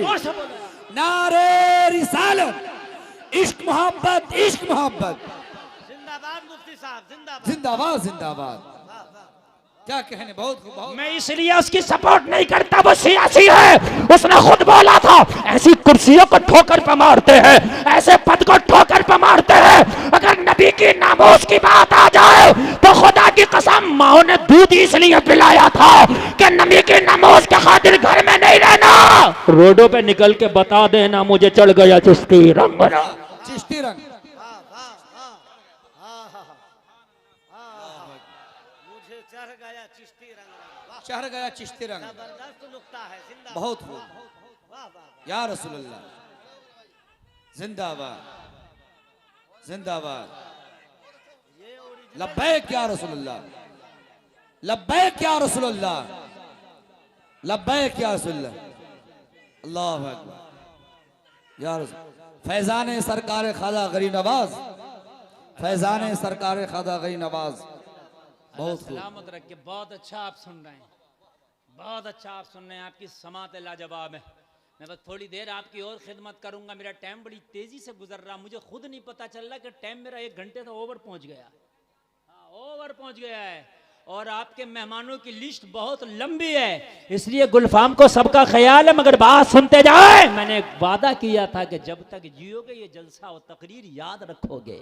नारे रिसालत, इश्क मोहब्बत, इश्क मोहब्बत। जिंदाबाद मुफ्ती साहब, जिंदाबाद जिंदाबाद जिंदाबाद। क्या कहने, बहुत खूब बहुत। मैं इसलिए उसकी सपोर्ट नहीं करता, वो सियासी है। उसने खुद बोला था ऐसी कुर्सियों को ठोकर पे मारते हैं, ऐसे पद को ठोकर पे मारते हैं। अगर नबी की नामोस की बात आ जाए तो खुदा की कसम माओ ने दूध इसलिए पिलाया था कि नबी की नामोस के खातिर घर में नहीं रहना, रोडों पे निकल के बता देना मुझे चढ़ गया चिश्ती रंग। चिश्ती रंग, मुझे चढ़ गया चिश्ती रंग। वाह, चढ़ गया चिश्ती रंग, जबरदस्त नुक्ता है, जिंदाबाद। बहुत खूब। वाह वाह। या रसूलुल्लाह, जिंदाबाद जिंदाबाद। लब्बैक या रसूलुल्लाह, लब्बैक या रसूलुल्लाह, लब्बैक या रसूलुल्लाह। अल्लाहु अकबर या रसूल। फैजान सरकार खादा गरीब नवाज, फैजान सरकार खादा गरीब नवाज। बहुत खूब। सलामत रख के, बहुत अच्छा आप सुन रहे हैं, बहुत अच्छा आप सुन रहे हैं। आपकी समात लाजवाब है। मैं बस थोड़ी देर आपकी और खिदमत करूंगा। मेरा टाइम बड़ी तेजी से गुजर रहा, मुझे खुद नहीं पता चल रहा कि टाइम मेरा 1 घंटे से ओवर पहुंच गया। हाँ, ओवर पहुंच गया है। और आपके मेहमानों की लिस्ट बहुत लंबी है, इसलिए गुलफाम को सबका ख्याल है, मगर बात सुनते जाए। मैंने एक वादा किया था कि जब तक जियोगे ये जलसा और तकरीर याद रखोगे।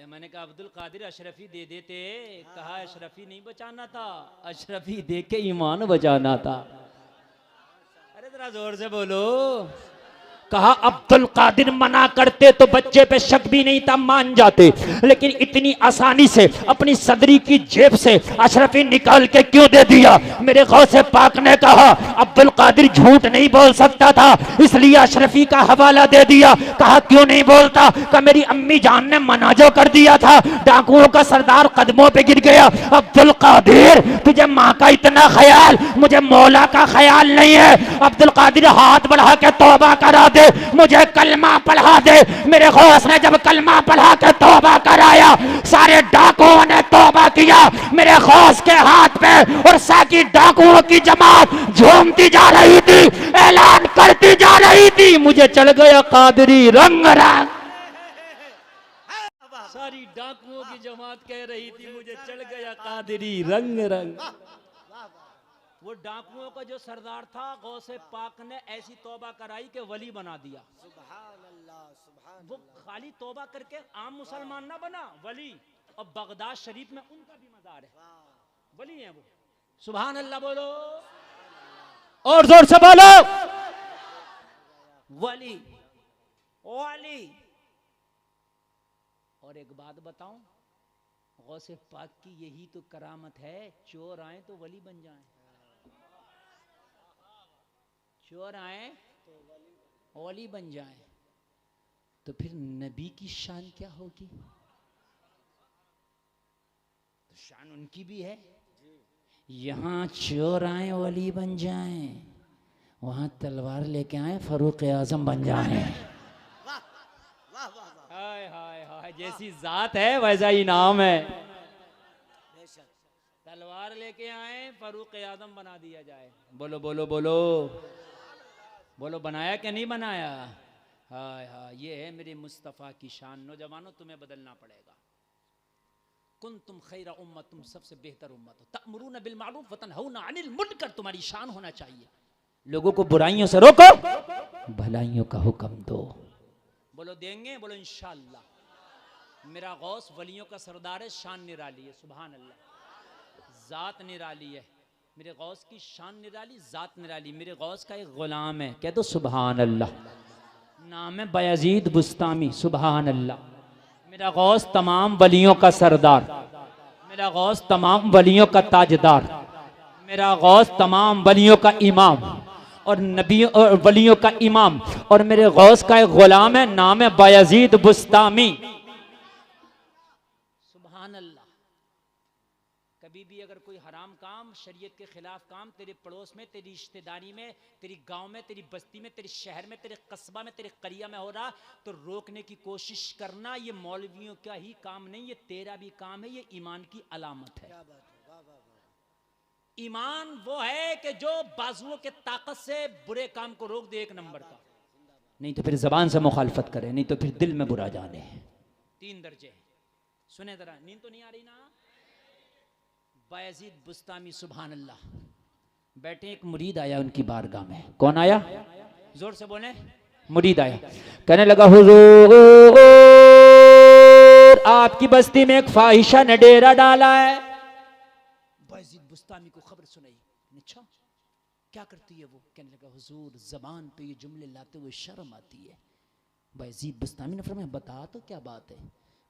मैंने कहा अब्दुल कादिर अशरफी दे देते, कहा अशरफी नहीं बचाना था, अशरफी दे के ईमान बचाना था। अरे जरा जोर से बोलो। कहा अब्दुल कादिर मना करते तो बच्चे पे शक भी नहीं था, मान जाते, लेकिन इतनी आसानी से अपनी सदरी की जेब से अशरफी निकाल के क्यों दे दिया? मेरे गौसे पाक ने कहा अब्दुल कादिर झूठ नहीं बोल सकता था, इसलिए अशरफी का हवाला दे दिया। कहा क्यों नहीं बोलता? कहा मेरी अम्मी जान ने मना जो कर दिया था, डाकुओं का सरदार कदमों पे गिर गया। अब्दुल कादिर तुझे माँ का इतना ख्याल, मुझे मौला का ख्याल नहीं है। अब्दुल कादिर हाथ बढ़ा के तौबा करा दे, मुझे कलमा पढ़ा दे। मेरे गौस ने जब कलमा पढ़ा के तौबा कराया, सारे डाकुओं ने तौबा किया मेरे गौस के हाथ पे, और साकी डाकुओं की जमात झूमती जा रही थी, ऐलान करती जा रही थी, मुझे चढ़ गया कादरी रंग रंग। सारी डाकुओं की जमात कह रही थी मुझे चढ़ गया कादरी रंग रंग। वो डाकुओं का जो सरदार था, गौसे पाक ने ऐसी तौबा कराई कि वली बना दिया। वो खाली तौबा करके आम मुसलमान ना बना, वली। और बगदाद शरीफ में उनका भी मज़ार है, वली है वो। सुभान अल्लाह बोलो, और जोर से बोलो। वली वली। और एक बात बताऊं, गौसे पाक की यही तो करामत है, चोर आए तो वली बन जाएं, चोर आए वली बन जाए। तो फिर नबी की शान क्या होगी? तो शान उनकी भी है। यहाँ चोर आए वली बन जाएं, वहां तलवार लेके आए फरूक आजम बन जाएं। हाय हाय हाय, जैसी जात है वैसा ही नाम है। तलवार लेके आए फरूक आजम बना दिया जाए। बोलो बोलो बोलो बोलो, बनाया क्या नहीं बनाया? हाय हाय, ये है मेरे मुस्तफ़ा की शान। नौजवानों तुम्हें बदलना पड़ेगा। कुन तुम खैरा उम्मत, तुम सबसे बेहतर उम्मत हो। तअमुरूना बिल मारूफ व तनहौना अनिल मुनकर, तुम्हारी शान होना चाहिए। लोगों को बुराइयों से रोको, भलाइयों का हुक्म दो। बोलो देंगे, बोलो इंशाअल्लाह। मेरा गौस वलियों का सरदार है, शान निराली है। सुभान अल्लाह, जात निराली है। मेरे गौस की शान निराली, जात निराली। मेरे गौस का एक गुलाम है, कह दो सुभान अल्लाह, नाम है बायजीद बुस्तामी। सुभान अल्लाह। मेरा गौस तमाम वलियों का सरदार, मेरा गौस तमाम वलियों का ताजदार, मेरा गौस तमाम वलियों का इमाम और नबियों और वलियों का इमाम। और मेरे गौस का एक गुलाम है, नाम है बायजीद बुस्तामी। सुभान अल्लाह। कभी भी अगर कोई हराम काम, शरीयत के खिलाफ काम तेरे पड़ोस में, तेरी रिश्तेदारी में, तेरी गांव में, तेरी बस्ती में, तेरे शहर में, तेरे कस्बा में, तेरे करिया में हो रहा, तो रोकने की कोशिश करना। ये मौलवियों का ही काम नहीं, ये तेरा भी काम है। ये ईमान की अलामत है। ईमान वो है कि जो बाजुओं के ताकत से बुरे काम को रोक दे, एक नंबर का। नहीं तो फिर जबान से मुखालफत करे, नहीं तो फिर दिल में बुरा जाने। 3 दर्जे सुने जरा, नींद तो नहीं आ रही ना? बायजीद बुस्तामी, सुभान अल्लाह। बैठे, एक मुरीद आया उनकी बारगाह में। कौन आया? जोर से बोले। मुरीद आया, कहने लगा हुजूर आपकी बस्ती में एक फाहिशा ने डेरा डाला है। बायजीद बुस्तामी को खबर सुनाई। अच्छा क्या करती है वो? कहने लगा हुजूर जबान पे ये जुमले लाते हुए शर्म आती है। बायजीद बुस्तामी ने फरमाया बता तो क्या बात है?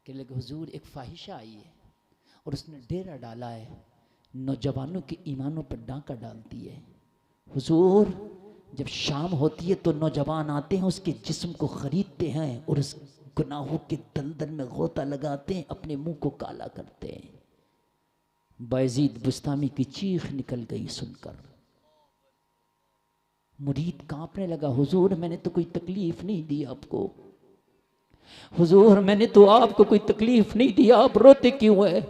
कहने लगा हुजूर एक फाहिशा आई है और उसने डेरा डाला है, नौजवानों के ईमानों पर डांका डालती है। हुजूर जब शाम होती है तो नौजवान आते हैं, उसके जिस्म को खरीदते हैं और उस गुनाहों के दलदल में गोता लगाते हैं, अपने मुंह को काला करते हैं। बायजीद बुस्तामी की चीख निकल गई सुनकर। मुरीद कांपने लगा, हुजूर मैंने तो कोई तकलीफ नहीं दी आपको, हुजूर मैंने तो आपको कोई तकलीफ नहीं दी, आप रोते क्यों है?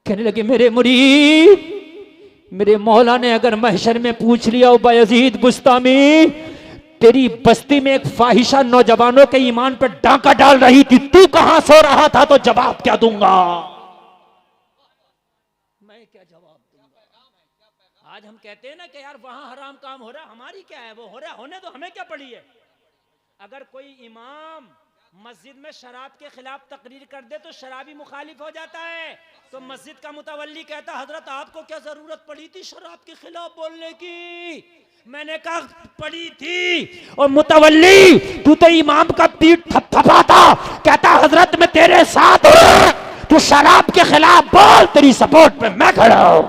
कहने लगे मेरे मुरीद, मेरे मौला ने अगर महशर में पूछ लिया ओ बायजीद बुस्तामी तेरी बस्ती में एक फाहिशा नौजवानों के ईमान पर डांका डाल रही थी, तू कहां सो रहा था, तो जवाब क्या दूंगा? आज हम कहते हैं ना कि यार वहां हराम काम हो रहा है, हमारी क्या है, वो हो रहा है, होने तो हमें क्या पड़ी है। अगर कोई इमाम मस्जिद में शराब के खिलाफ तकरीर कर दे तो शराबी मुखालिफ हो जाता है। तो मस्जिद का मुतवल्ली कहता हजरत आपको क्या जरूरत पड़ी थी शराब के खिलाफ बोलने की। मैंने कहा पड़ी थी। और मुतवल्ली तू तो इमाम का पीठ थपथपाता, कहता हजरत मैं तेरे साथ हूं, तू शराब के खिलाफ बोल, तेरी सपोर्ट पे मैं खड़ा हूं।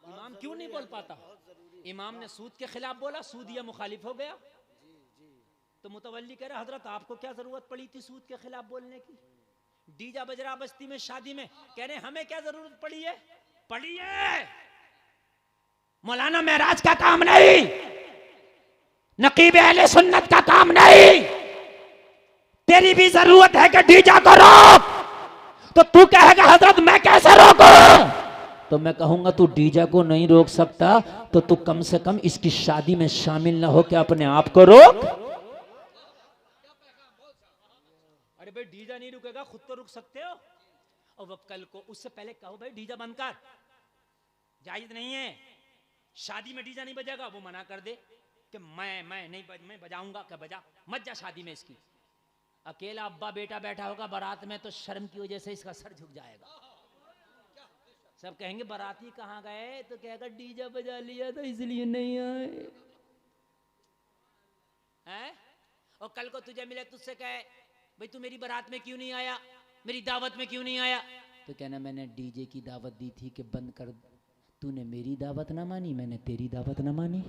इमाम क्यों नहीं बोल पाता? इमाम ने सूद के खिलाफ बोला, सूदिया मुखालिफ हो गया। तो मुतवल्ली कह रहा हजरत आपको क्या जरूरत पड़ी थी सूद के खिलाफ बोलने की। डीजा बजरा बस्ती में शादी में कह रहे हमें क्या जरूरत पड़ी है, पड़ी है। मौलाना महराज का काम नहीं, नकीब अहले सुन्नत का काम नहीं। तेरी भी जरूरत है कि डीजा को रोक। तो तू कहेगा हजरत मैं कैसे रोकूं? तो मैं कहूंगा तू डीजा को नहीं रोक सकता तो तू कम से कम इसकी शादी में शामिल ना हो के अपने आप को रोक। अरे भाई डीजा नहीं रुकेगा, खुद तो रुक सकते हो। और वो कल को उससे पहले कहो भाई डीजा बंद कर, जायज नहीं है। शादी में डीजा नहीं बजेगा, वो मना कर दे कि मैं नहीं मैं बजाऊंगा। क्या बजा मत जा शादी में इसकी। अकेला अब्बा बेटा बैठा होगा बारात में तो शर्म की वजह से इसका सर झुक जाएगा। सब कहेंगे बाराती कहाँ गए, तो कहेगा डीजा बजा लिया था इसलिए नहीं आए हैं। और कल को तुझे मिले तुझसे कहे भाई तू मेरी बारात में क्यों नहीं आया, मेरी दावत में क्यों नहीं आया, तो कहना मैंने डीजे की दावत दी थी कि बंद कर, तूने मेरी दावत ना मानी, मैंने तेरी दावत ना मानी।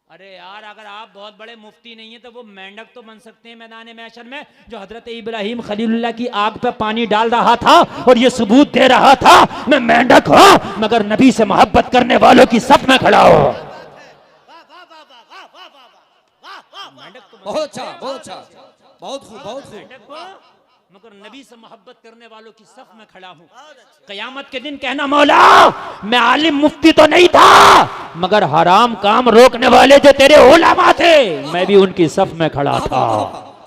अरे यार अगर आप बहुत बड़े मुफ्ती नहीं है तो वो मेंढक तो बन सकते हैं मैदान महशर में, जो हजरत इब्राहिम खलीलुल्लाह की आग पे पानी डाल रहा था और ये सबूत दे रहा था मैं मेंढक हूं मगर नबी से मोहब्बत करने वालों की सफ में खड़ा हूं। बहुत अच्छा, बहुत अच्छा, बहुत खूब, बहुत खूब। मगर नबी से मोहब्बत करने वालों की सफ में खड़ा हूं। कयामत के दिन कहना मौला मैं आलिम मुफ्ती तो नहीं था मगर हराम काम रोकने वाले जो तेरे उलमा थे मैं भी उनकी सफ में खड़ा था।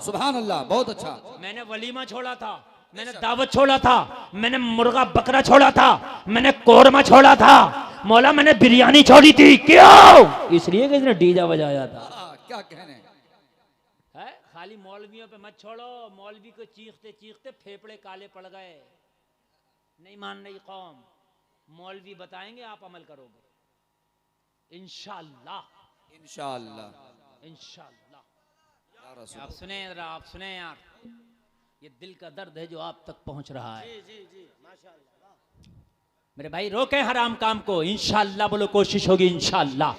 सुभान अल्लाह, बहुत अच्छा। मैंने वलीमा छोड़ा था, मैंने दावत छोड़ा था, मैंने मुर्गा बकरा छोड़ा था, मैंने कोरमा छोड़ा था, मौला मैंने बिरयानी छोड़ी थी। क्यों? इसलिए कि इसने डीजा बजाया था। क्या कहने है, खाली मौलवियों पे मत छोड़ो। मौलवी को चीखते चीखते फेफड़े काले पड़ गए। नहीं मान रही कौम, मौलवी बताएंगे आप अमल करोगे इंशाअल्लाह, इंशाअल्लाह, इंशाअल्लाह। आप सुने जरा, आप सुने यार, ये दिल का दर्द है जो आप तक पहुंच रहा है। जी, माशाअल्लाह। मेरे भाई रोके हराम काम को, इंशाअल्लाह बोलो, कोशिश होगी इंशाअल्लाह।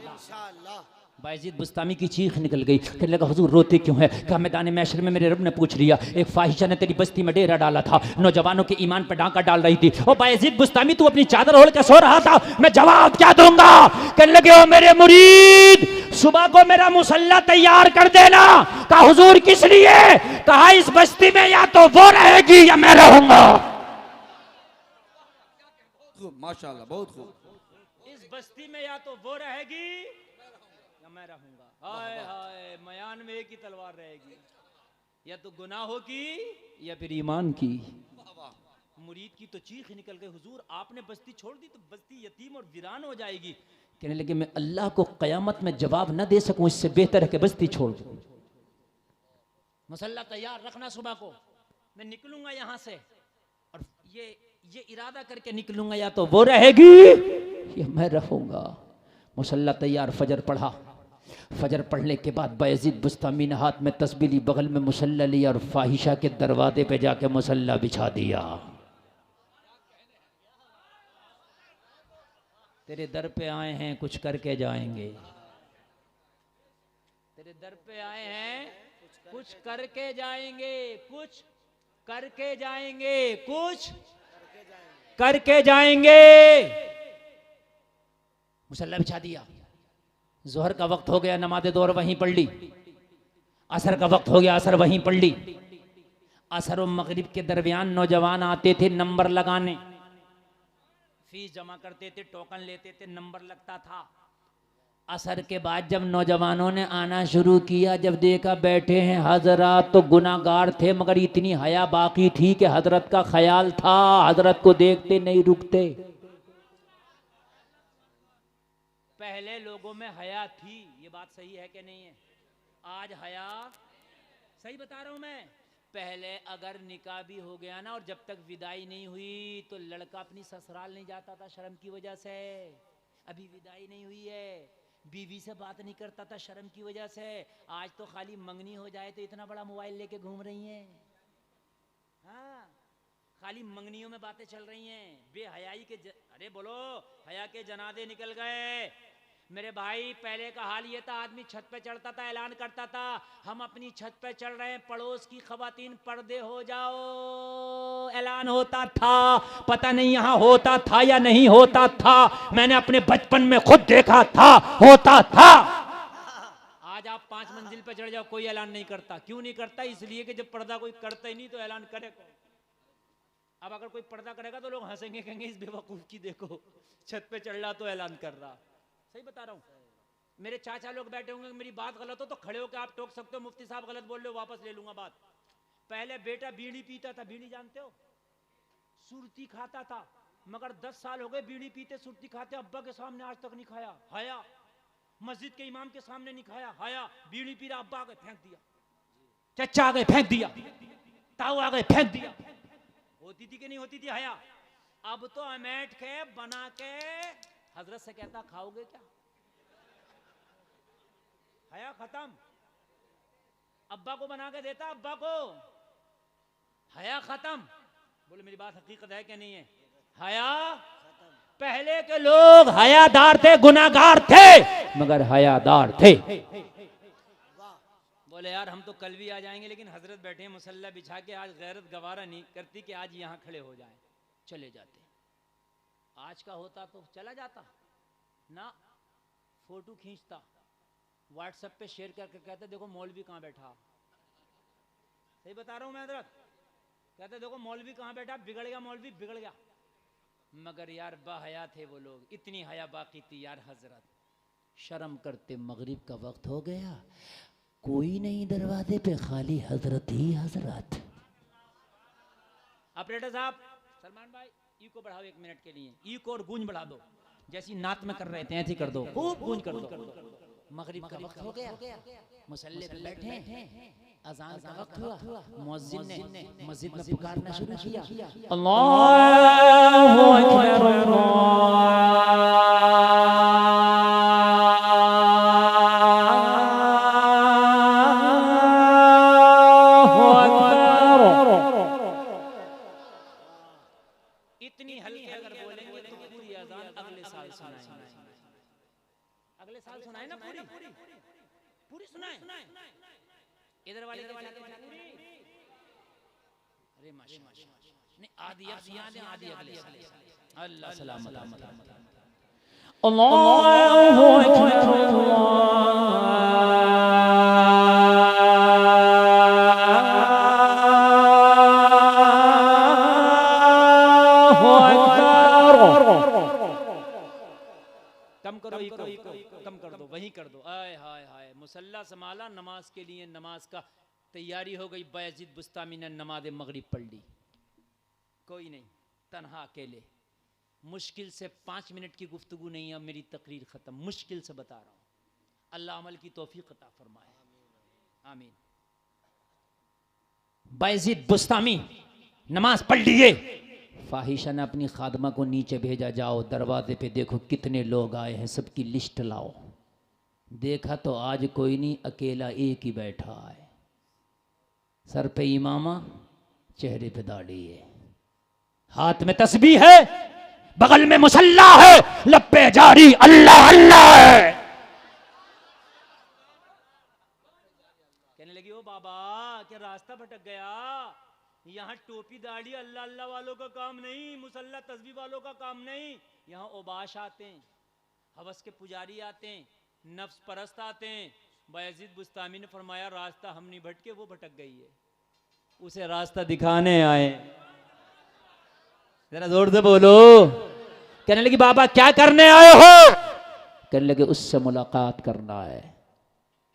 बायजीद बुस्तामी की चीख निकल गई, कहने लगा हुजूर रोते क्यों है? कहा मैदान महशर में मेरे रब ने पूछ लिया, एक फाहिशा ने तेरी बस्ती में डेरा डाला था, नौजवानों के ईमान पर डांका डाल रही थी। ओ बायजीद बुस्तामी तू अपनी चादर ओढ़ के सो रहा था, मैं जवाब क्या दूंगा? कहने लगे ओ मेरे मुरीद सुबह को मेरा मुसल्ला तैयार कर देना। कहा हुजूर किस लिए? कहा इस बस्ती में या तो वो रहेगी या मैं रहूंगा। माशाअल्लाह, बहुत खूब। इस बस्ती में या तो वो रहेगी या मैं रहूंगा। हाय हाय, मयान में एक ही तलवार रहेगी, या तो गुनाहों की या फिर ईमान की। मुरीद की तो चीख निकल गई, हुजूर आपने बस्ती छोड़ दी तो बस्ती यतीम और वीरान हो जाएगी। कहने लगे मैं अल्लाह को कयामत में जवाब न दे सकूं, इससे बेहतर है कि बस्ती छोड़ दूं। मुसल्ला तैयार रखना, सुबह को मैं निकलूंगा यहां से और ये इरादा करके निकलूंगा या तो वो रहेगी या मैं रहूंगा। मुसल्ला तैयार, फजर पढ़ा। फजर पढ़ने के बाद बायजीद बुस्तामी ने हाथ में तस्बीह ली, बगल में मुसल्ला लिया और फाहिशा के दरवाजे पे जाके मुसल्ला बिछा दिया। तेरे दर पे आए हैं कुछ करके जाएंगे, तेरे दर पे आए हैं कुछ करके जाएंगे, कुछ करके जाएंगे, कुछ करके जाएंगे। मुसल्ला बिछा दिया। जोहर का वक्त हो गया, नमाज़े दोहर वहीं पढ़ ली। असर का वक्त हो गया, असर वहीं पढ़ ली। असर और मगरिब के दरमियान नौजवान आते थे नंबर लगाने, फीस जमा करते थे, टोकन लेते थे, नंबर लगता था। असर के बाद जब नौजवानों ने आना शुरू किया, जब देखा बैठे हैं हजरत, तो गुनाहगार थे मगर इतनी हया बाकी थी कि हजरत का ख्याल था, हजरत को देखते नहीं रुकते। पहले लोगों में हया थी, ये बात सही है कि नहीं है? आज हया, सही बता रहा हूं मैं। पहले अगर निकाह भी हो गया ना और जब तक विदाई नहीं हुई तो लड़का अपनी ससुराल नहीं जाता था शर्म की वजह से। अभी विदाई नहीं हुई है, बीवी से बात नहीं करता था शर्म की वजह से। आज तो खाली मंगनी हो जाए तो इतना बड़ा मोबाइल लेके घूम रही हैं। हाँ, खाली मंगनियों में बातें चल रही हैं। बेहयाई के अरे बोलो, हया के जनादे निकल गए मेरे भाई। पहले का हाल ये था, आदमी छत पे चढ़ता था, ऐलान करता था हम अपनी छत पे चढ़ रहे हैं, पड़ोस की खवातीन पर्दे हो जाओ, ऐलान होता था। पता नहीं यहाँ होता था या नहीं होता था, मैंने अपने बचपन में खुद देखा था, होता था। आज आप 5 मंजिल पे चढ़ जाओ, कोई ऐलान नहीं करता। क्यों नहीं करता? इसलिए कि जब पर्दा कोई करता ही नहीं तो ऐलान करे कौन? अब अगर कोई पर्दा करेगा तो लोग हंसेंगे, कहेंगे इस बेवकूफ की देखो छत पे चढ़ रहा तो ऐलान कर रहा। सही बता रहा हूं। मेरे चाचा लोग बैठे होंगे, मेरी बात गलत हो तो खड़े होकर आप टोक सकते हो, मुफ्ती साहब गलत बोल रहे हो, वापस ले लूंगा बात। पहले बेटा बीड़ी पीता था, बीड़ी जानते हो? सुरती खाता था, मगर 10 साल हो गए बीड़ी पीते सुरती खाते, अब्बा के सामने आज तक नहीं खाया, हया। मस्जिद के इमाम के सामने नहीं खाया, हया। बीड़ी पी रहा, अब्बा आ गए फेंक दिया, चचा आ गए फेंक दिया, ताऊ आ गए फेंक दिया। होती थी कि नहीं होती थी हया? अब तो अमेट के बना के हजरत से कहता खाओगे क्या? हया खत्म। अब्बा को बना के देता, अब्बा को, हया खत्म। बोले मेरी बात हकीकत है कि नहीं है? हया। पहले के लोग हयादार थे, गुनाहगार थे मगर हयादार थे। बोले यार हम तो कल भी आ जाएंगे, लेकिन हजरत बैठे हैं मुसल्ला बिछा के, आज गैरत गवारा नहीं करती कि आज यहां खड़े हो जाएं। चले जाते। आज का होता तो चला जाता ना, फोटो खींचता, व्हाट्सएप पे शेयर करके कहते देखो मौलवी कहां बैठा। सही बता रहा हूं मैं हजरत। कहते देखो मौलवी कहां बैठा, बिगड़ गया मौलवी, बिगड़ गया। मगर यार बाहया थे वो लोग, इतनी हया बाकी थी यार हजरत। शर्म करते मगरिब का वक्त हो गया, कोई नहीं दरवाजे पे, खाली हजरत ही हजरत। ऑपरेटर साहब, सलमान भाई ई को बढ़ाओ 1 मिनट के लिए, ई को और गूंज बढ़ा दो, जैसी नात में कर रहे थे ऐसी कर दो, खूब गूंज कर दो। मगरिब का वक्त हो गया, मुसल्ले पे बैठे हैं, अजान का वक्त हुआ, मुअज्जिन ने मस्जिद में पुकारना शुरू किया, अल्लाहु अकबर, इतनी हल्की अगर बोलेंगे तो पूरी अजान अगले साल सुनाएंगे। अगले साल सुनाए ना, पूरी पूरी सुनाए। इधर वाले पूरी, अरे माशाल्लाह, नहीं आधी अब सुना दे, आधी अगले साल। अल्लाह सलामत। अल्लाहु कम कर दो, वहीं कर दो। आय हाय हाय, मुसल्ला संभाला, नमाज के लिए नमाज का तैयारी हो गई। बायजीद बुस्तामी ने नमाज मगरिब पढ़ ली, कोई नहीं, तन्हा अकेले। मुश्किल से 5 मिनट की गुफ्तगू नहीं है, मेरी तकरीर खत्म। मुश्किल से बता रहा हूं, अल्लाह अमल की तौफीक अता फरमाए, आमीन। बायजीद बुस्तामी नमाज पढ़ लिए, फाहिशा ने अपनी खादमा को नीचे भेजा, जाओ दरवाजे पे देखो कितने लोग आए हैं, सबकी लिस्ट लाओ। देखा तो आज कोई नहीं, अकेला एक ही बैठा है, सर पे इमामा, चेहरे पे दाढ़ी है, हाथ में तस्बीह है, बगल में मुसल्ला है, लब्बे जारी अल्लाह अल्लाह है। कहने लगी ओ बाबा क्या रास्ता भटक गया, यहाँ टोपी दाढ़ी अल्लाह अल्लाह वालों का काम नहीं, मुसल्ला तस्बीह वालों का काम नहीं। यहाँ ओबाश आते हैं, हवस के पुजारी आते हैं, नफ्स परस्त आते हैं। बायजीद बुस्तामी ने फरमाया रास्ता हम नहीं भटके, वो भटक गई है, उसे रास्ता दिखाने आए। जरा जोर से बोलो। कहने लगी बाबा क्या करने आए हो? कहने लगे उससे मुलाकात करना है।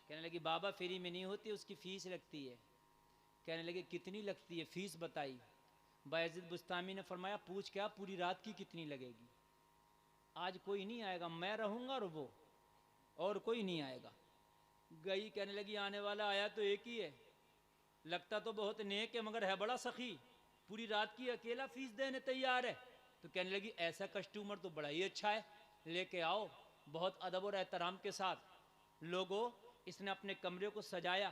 कहने लगी बाबा फ्री में नहीं होती, उसकी फीस लगती है। कहने लगे कितनी लगती है, फीस बताई। बायजीद बुस्तामी ने फरमाया पूछ क्या, पूरी रात की कितनी लगेगी। आज कोई नहीं आएगा, मैं रहूंगा और कोई नहीं आएगा। गई, कहने लगी आने वाला आया तो एक ही है, लगता तो बहुत नेक है मगर है बड़ा सखी, पूरी रात की अकेला फीस देने तैयार है। तो कहने लगी ऐसा कस्टमर तो बड़ा ही अच्छा है, लेके आओ। बहुत अदब और एहतराम के साथ लोगों इसने अपने कमरे को सजाया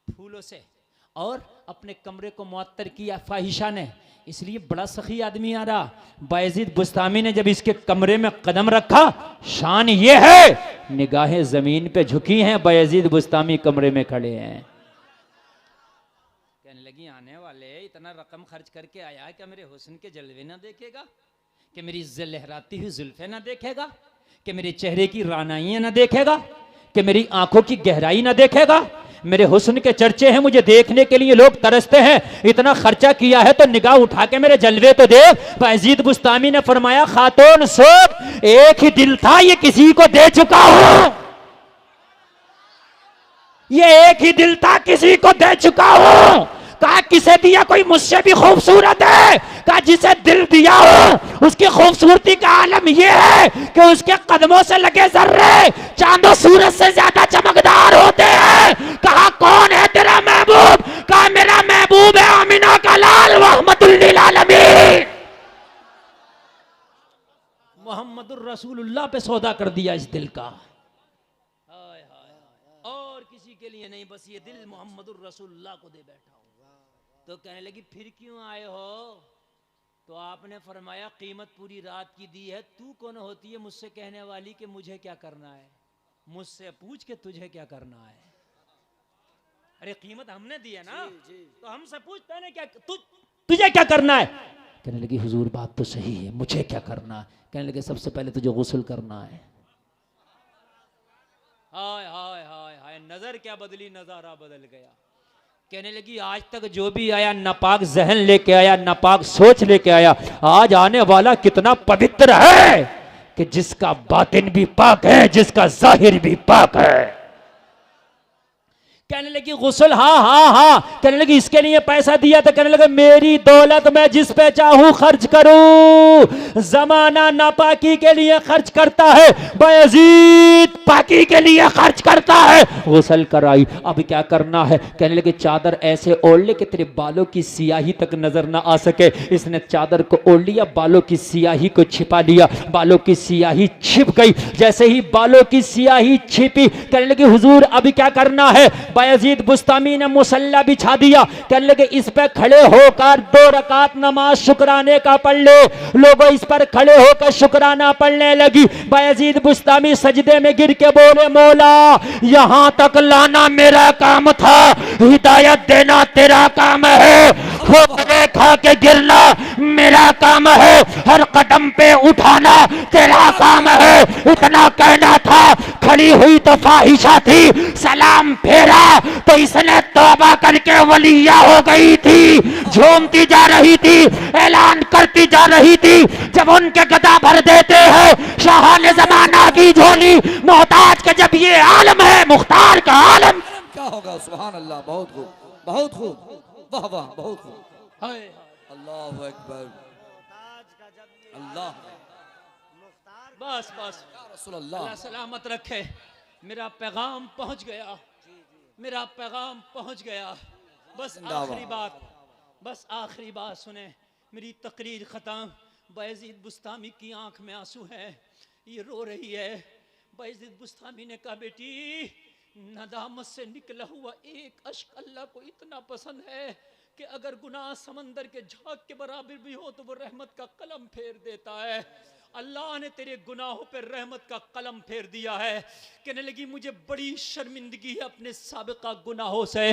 फूलों से और अपने कमरे को मुअत्तर किया फाहिशा ने, इसलिए बड़ा सखी आदमी आ रहा। बायजीद बुस्तामी ने जब इसके कमरे में कदम रखा, शान ये है निगाहें जमीन पे झुकी हैं, बायजीद बुस्तामी कमरे में खड़े हैं। कहने लगी आने वाले इतना रकम खर्च करके आया है, क्या मेरे हुस्न के जलवे ना देखेगा, कि मेरी लहराती हुई जुल्फे ना देखेगा, कि मेरे चेहरे की रानाइयां ना देखेगा, कि मेरी आंखों की गहराई ना देखेगा। मेरे हुस्न के चर्चे हैं, मुझे देखने के लिए लोग तरसते हैं, इतना खर्चा किया है तो निगाह उठा के मेरे जलवे तो देख। बायजीद बुस्तामी ने फरमाया खातून सोच, एक ही दिल था ये किसी को दे चुका हूं, ये एक ही दिल था किसी को दे चुका हूं। कहा किसे दिया, कोई मुझसे भी खूबसूरत है। कहा जिसे दिल दिया हो उसकी खूबसूरती का आलम यह है कि उसके कदमों से लगे जर्रे चांदो सूरज से ज्यादा चमकदार होते हैं। कहा कौन है तेरा महबूब, कहा मेरा महबूब है आमिना का लाल रहमतुल लिल आलमीन। मोहम्मदुर रसूलुल्लाह पे सौदा कर दिया इस दिल का, और किसी के लिए नहीं, बस ये दिल मोहम्मदुर रसूलुल्लाह को दे बैठा हूं। तो कहने लगी फिर क्यों आए हो, तो आपने फरमाया कीमत पूरी रात की दी है, तू कौन होती है मुझसे कहने वाली कि मुझे क्या करना है, मुझसे पूछ के तुझे क्या करना है। अरे कीमत हमने दी है ना, तो हमसे पूछता है क्या तुझे क्या करना है। कहने लगी हुजूर बात तो सही है, मुझे क्या करना है। कहने लगे सबसे पहले तुझे गुस्ल करना है। हाय हाय हाय हाय, नजर क्या बदली, नजारा बदल गया। कहने लगी आज तक जो भी आया नापाक जहन लेके आया, नापाक सोच लेके आया, आज आने वाला कितना पवित्र है कि जिसका बातिन भी पाक है, जिसका जाहिर भी पाक है। कहने लगी गुस्ल, हाँ हाँ हाँ। कहने लगी इसके लिए पैसा दिया, तो कहने लगे मेरी दौलत मैं जिस पे चाहूं खर्च करूं। जमाना नापाकी के लिए खर्च करता है, बायजीद पाकी के लिए खर्च करता है। गुस्ल कराई, अब क्या करना है। कहने लगे चादर ऐसे ओढ़ ले कि तेरे बालों की सियाही तक नजर ना आ सके। इसने चादर को ओढ़ लिया, बालों की सियाही को छिपा लिया, बालों की सियाही छिप गई। जैसे ही बालों की सियाही छिपी, कहने लगी हुजूर अब क्या करना है। बायजीद बुस्तामी ने मुसल्ला बिछा दिया। कहने लगे इस पे खड़े होकर 2 रकात नमाज शुक्राने का पढ़ ले। लोगों इस पर खड़े होकर शुक्राना पढ़ने लगी। बायजीद बुस्तामी सजदे में गिर के बोले मौला यहां तक लाना मेरा काम था, हिदायत देना तेरा काम है, ठोकरे खा के गिरना मेरा काम है, हर कदम पे उठाना तेरा काम है। इतना कहना था, खड़ी हुई तो फाहिशा थी, सलाम फेरा तो इसने तौबा करके वलिया हो गई थी, झूमती जा रही थी, ऐलान करती जा रही थी। जब उनके गदा भर देते हैं शाहाने जमाना की झोली, मोहताज के जब ये आलम है, मुख्तार का आलम क्या होगा। सुभान अल्लाह, बहुत खूब, बहुत खूब, वाह वाह, बहुत खूब। अल्लाह अकबर, अल्लाह। बस बस अल्लाह सलामत रखे। मेरा पैगाम पहुंच गया, मेरा पैगाम पहुंच गया। बस आखिरी बात, बस आखिरी बात सुने, मेरी तकरीर खत्म। बायजीद बुस्तामी की आंख में आंसू है, ये रो रही है। बायजीद बुस्तामी ने कहा बेटी नदामत से निकला हुआ एक अश्क अल्लाह को इतना पसंद है कि अगर गुनाह समंदर के झाग के बराबर भी हो तो वो रहमत का कलम फेर देता है। अल्लाह ने तेरे गुनाहों पर रहमत का कलम फेर दिया है। कहने लगी मुझे बड़ी शर्मिंदगी है अपने साबिका गुनाहों से,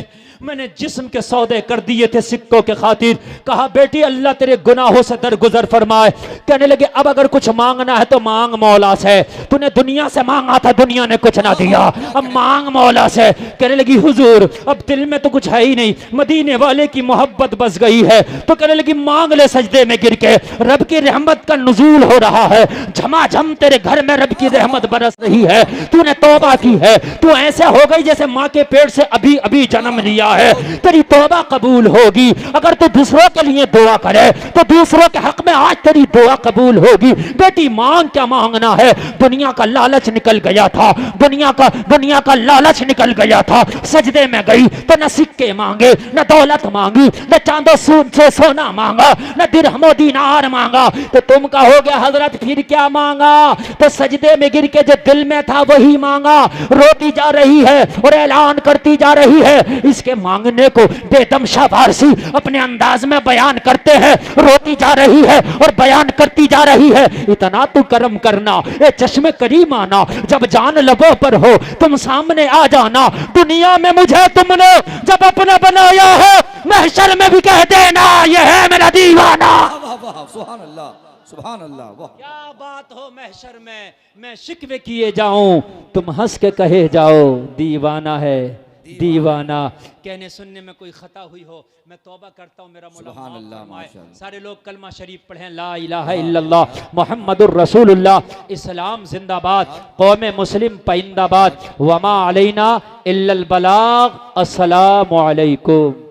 मैंने जिस्म के सौदे कर दिए थे सिक्कों के खातिर। कहा बेटी अल्लाह तेरे गुनाहों से दरगुजर फरमाए। कहने लगे अब अगर कुछ मांगना है तो मांग मौला से, तूने दुनिया से मांगा था दुनिया ने कुछ ना दिया, अब मांग मौला से। कहने लगी हुजूर अब दिल में तो कुछ है ही नहीं, मदीने वाले की मोहब्बत बस गई है। तो कहने लगी मांग ले सजदे में गिर के, रब की रहमत का नुज़ूल हो रहा है, झमाझम तेरे घर में रब की रहमत बरस रही है, तूने तौबा की है, तू ऐसे हो गई जैसे माँ के पेट से अभी अभी जन्म लिया है, तेरी तौबा कबूल होगी। अगर तू दूसरों के लिए दुआ करे तो दूसरों के हक में आज तेरी दुआ कबूल होगी। बेटी मांग क्या मांगना है, दुनिया का लालच निकल गया था, दुनिया का लालच निकल गया था। सजदे में गई तो न सिक्के मांगे, न दौलत मांगी, न चांदो से सोना मांगा, न दिरहमो दीनार मांगा। तो तुम कहोगे हजरत फिर क्या मांगा? तो सजदे में गिर के जो दिल में था वही मांगा। रोती जा रही है और ऐलान करती जा रही है। इसके मांगने को बेदम शाह वारसी अपने अंदाज में बयान करते हैं। रोती जा रही है और बयान करती जा रही है, इतना तू करम करना ए चश्मे करीम आना, जब जान लबों पर हो तुम सामने आ जाना। दुनिया में मुझे तुमने जब अपना बनाया है, महशर में भी कह देना ये है मेरा दीवाना। वाह वाह, सुभान अल्लाह, सुभान अल्लाह, वाह। क्या बात हो, महशर में मैं शिकवे किए जाऊं, तुम हंस के कहे जाओ दीवाना है दीवाना। कहने सुनने में कोई खता हुई हो मैं तौबा करता हूँ, मेरा मौला सुभान माफ अल्लाह, फरमाए। माशाअल्लाह। सारे लोग कलमा शरीफ पढ़ें, ला इलाहा इल्लल्लाह मुहम्मदुर रसूलुल्लाह। इस्लाम जिंदाबाद, कौम मुस्लिम पाइंदाबाद, वमा अलैना इल्लल बलाग। अस्सलामु अलैकुम।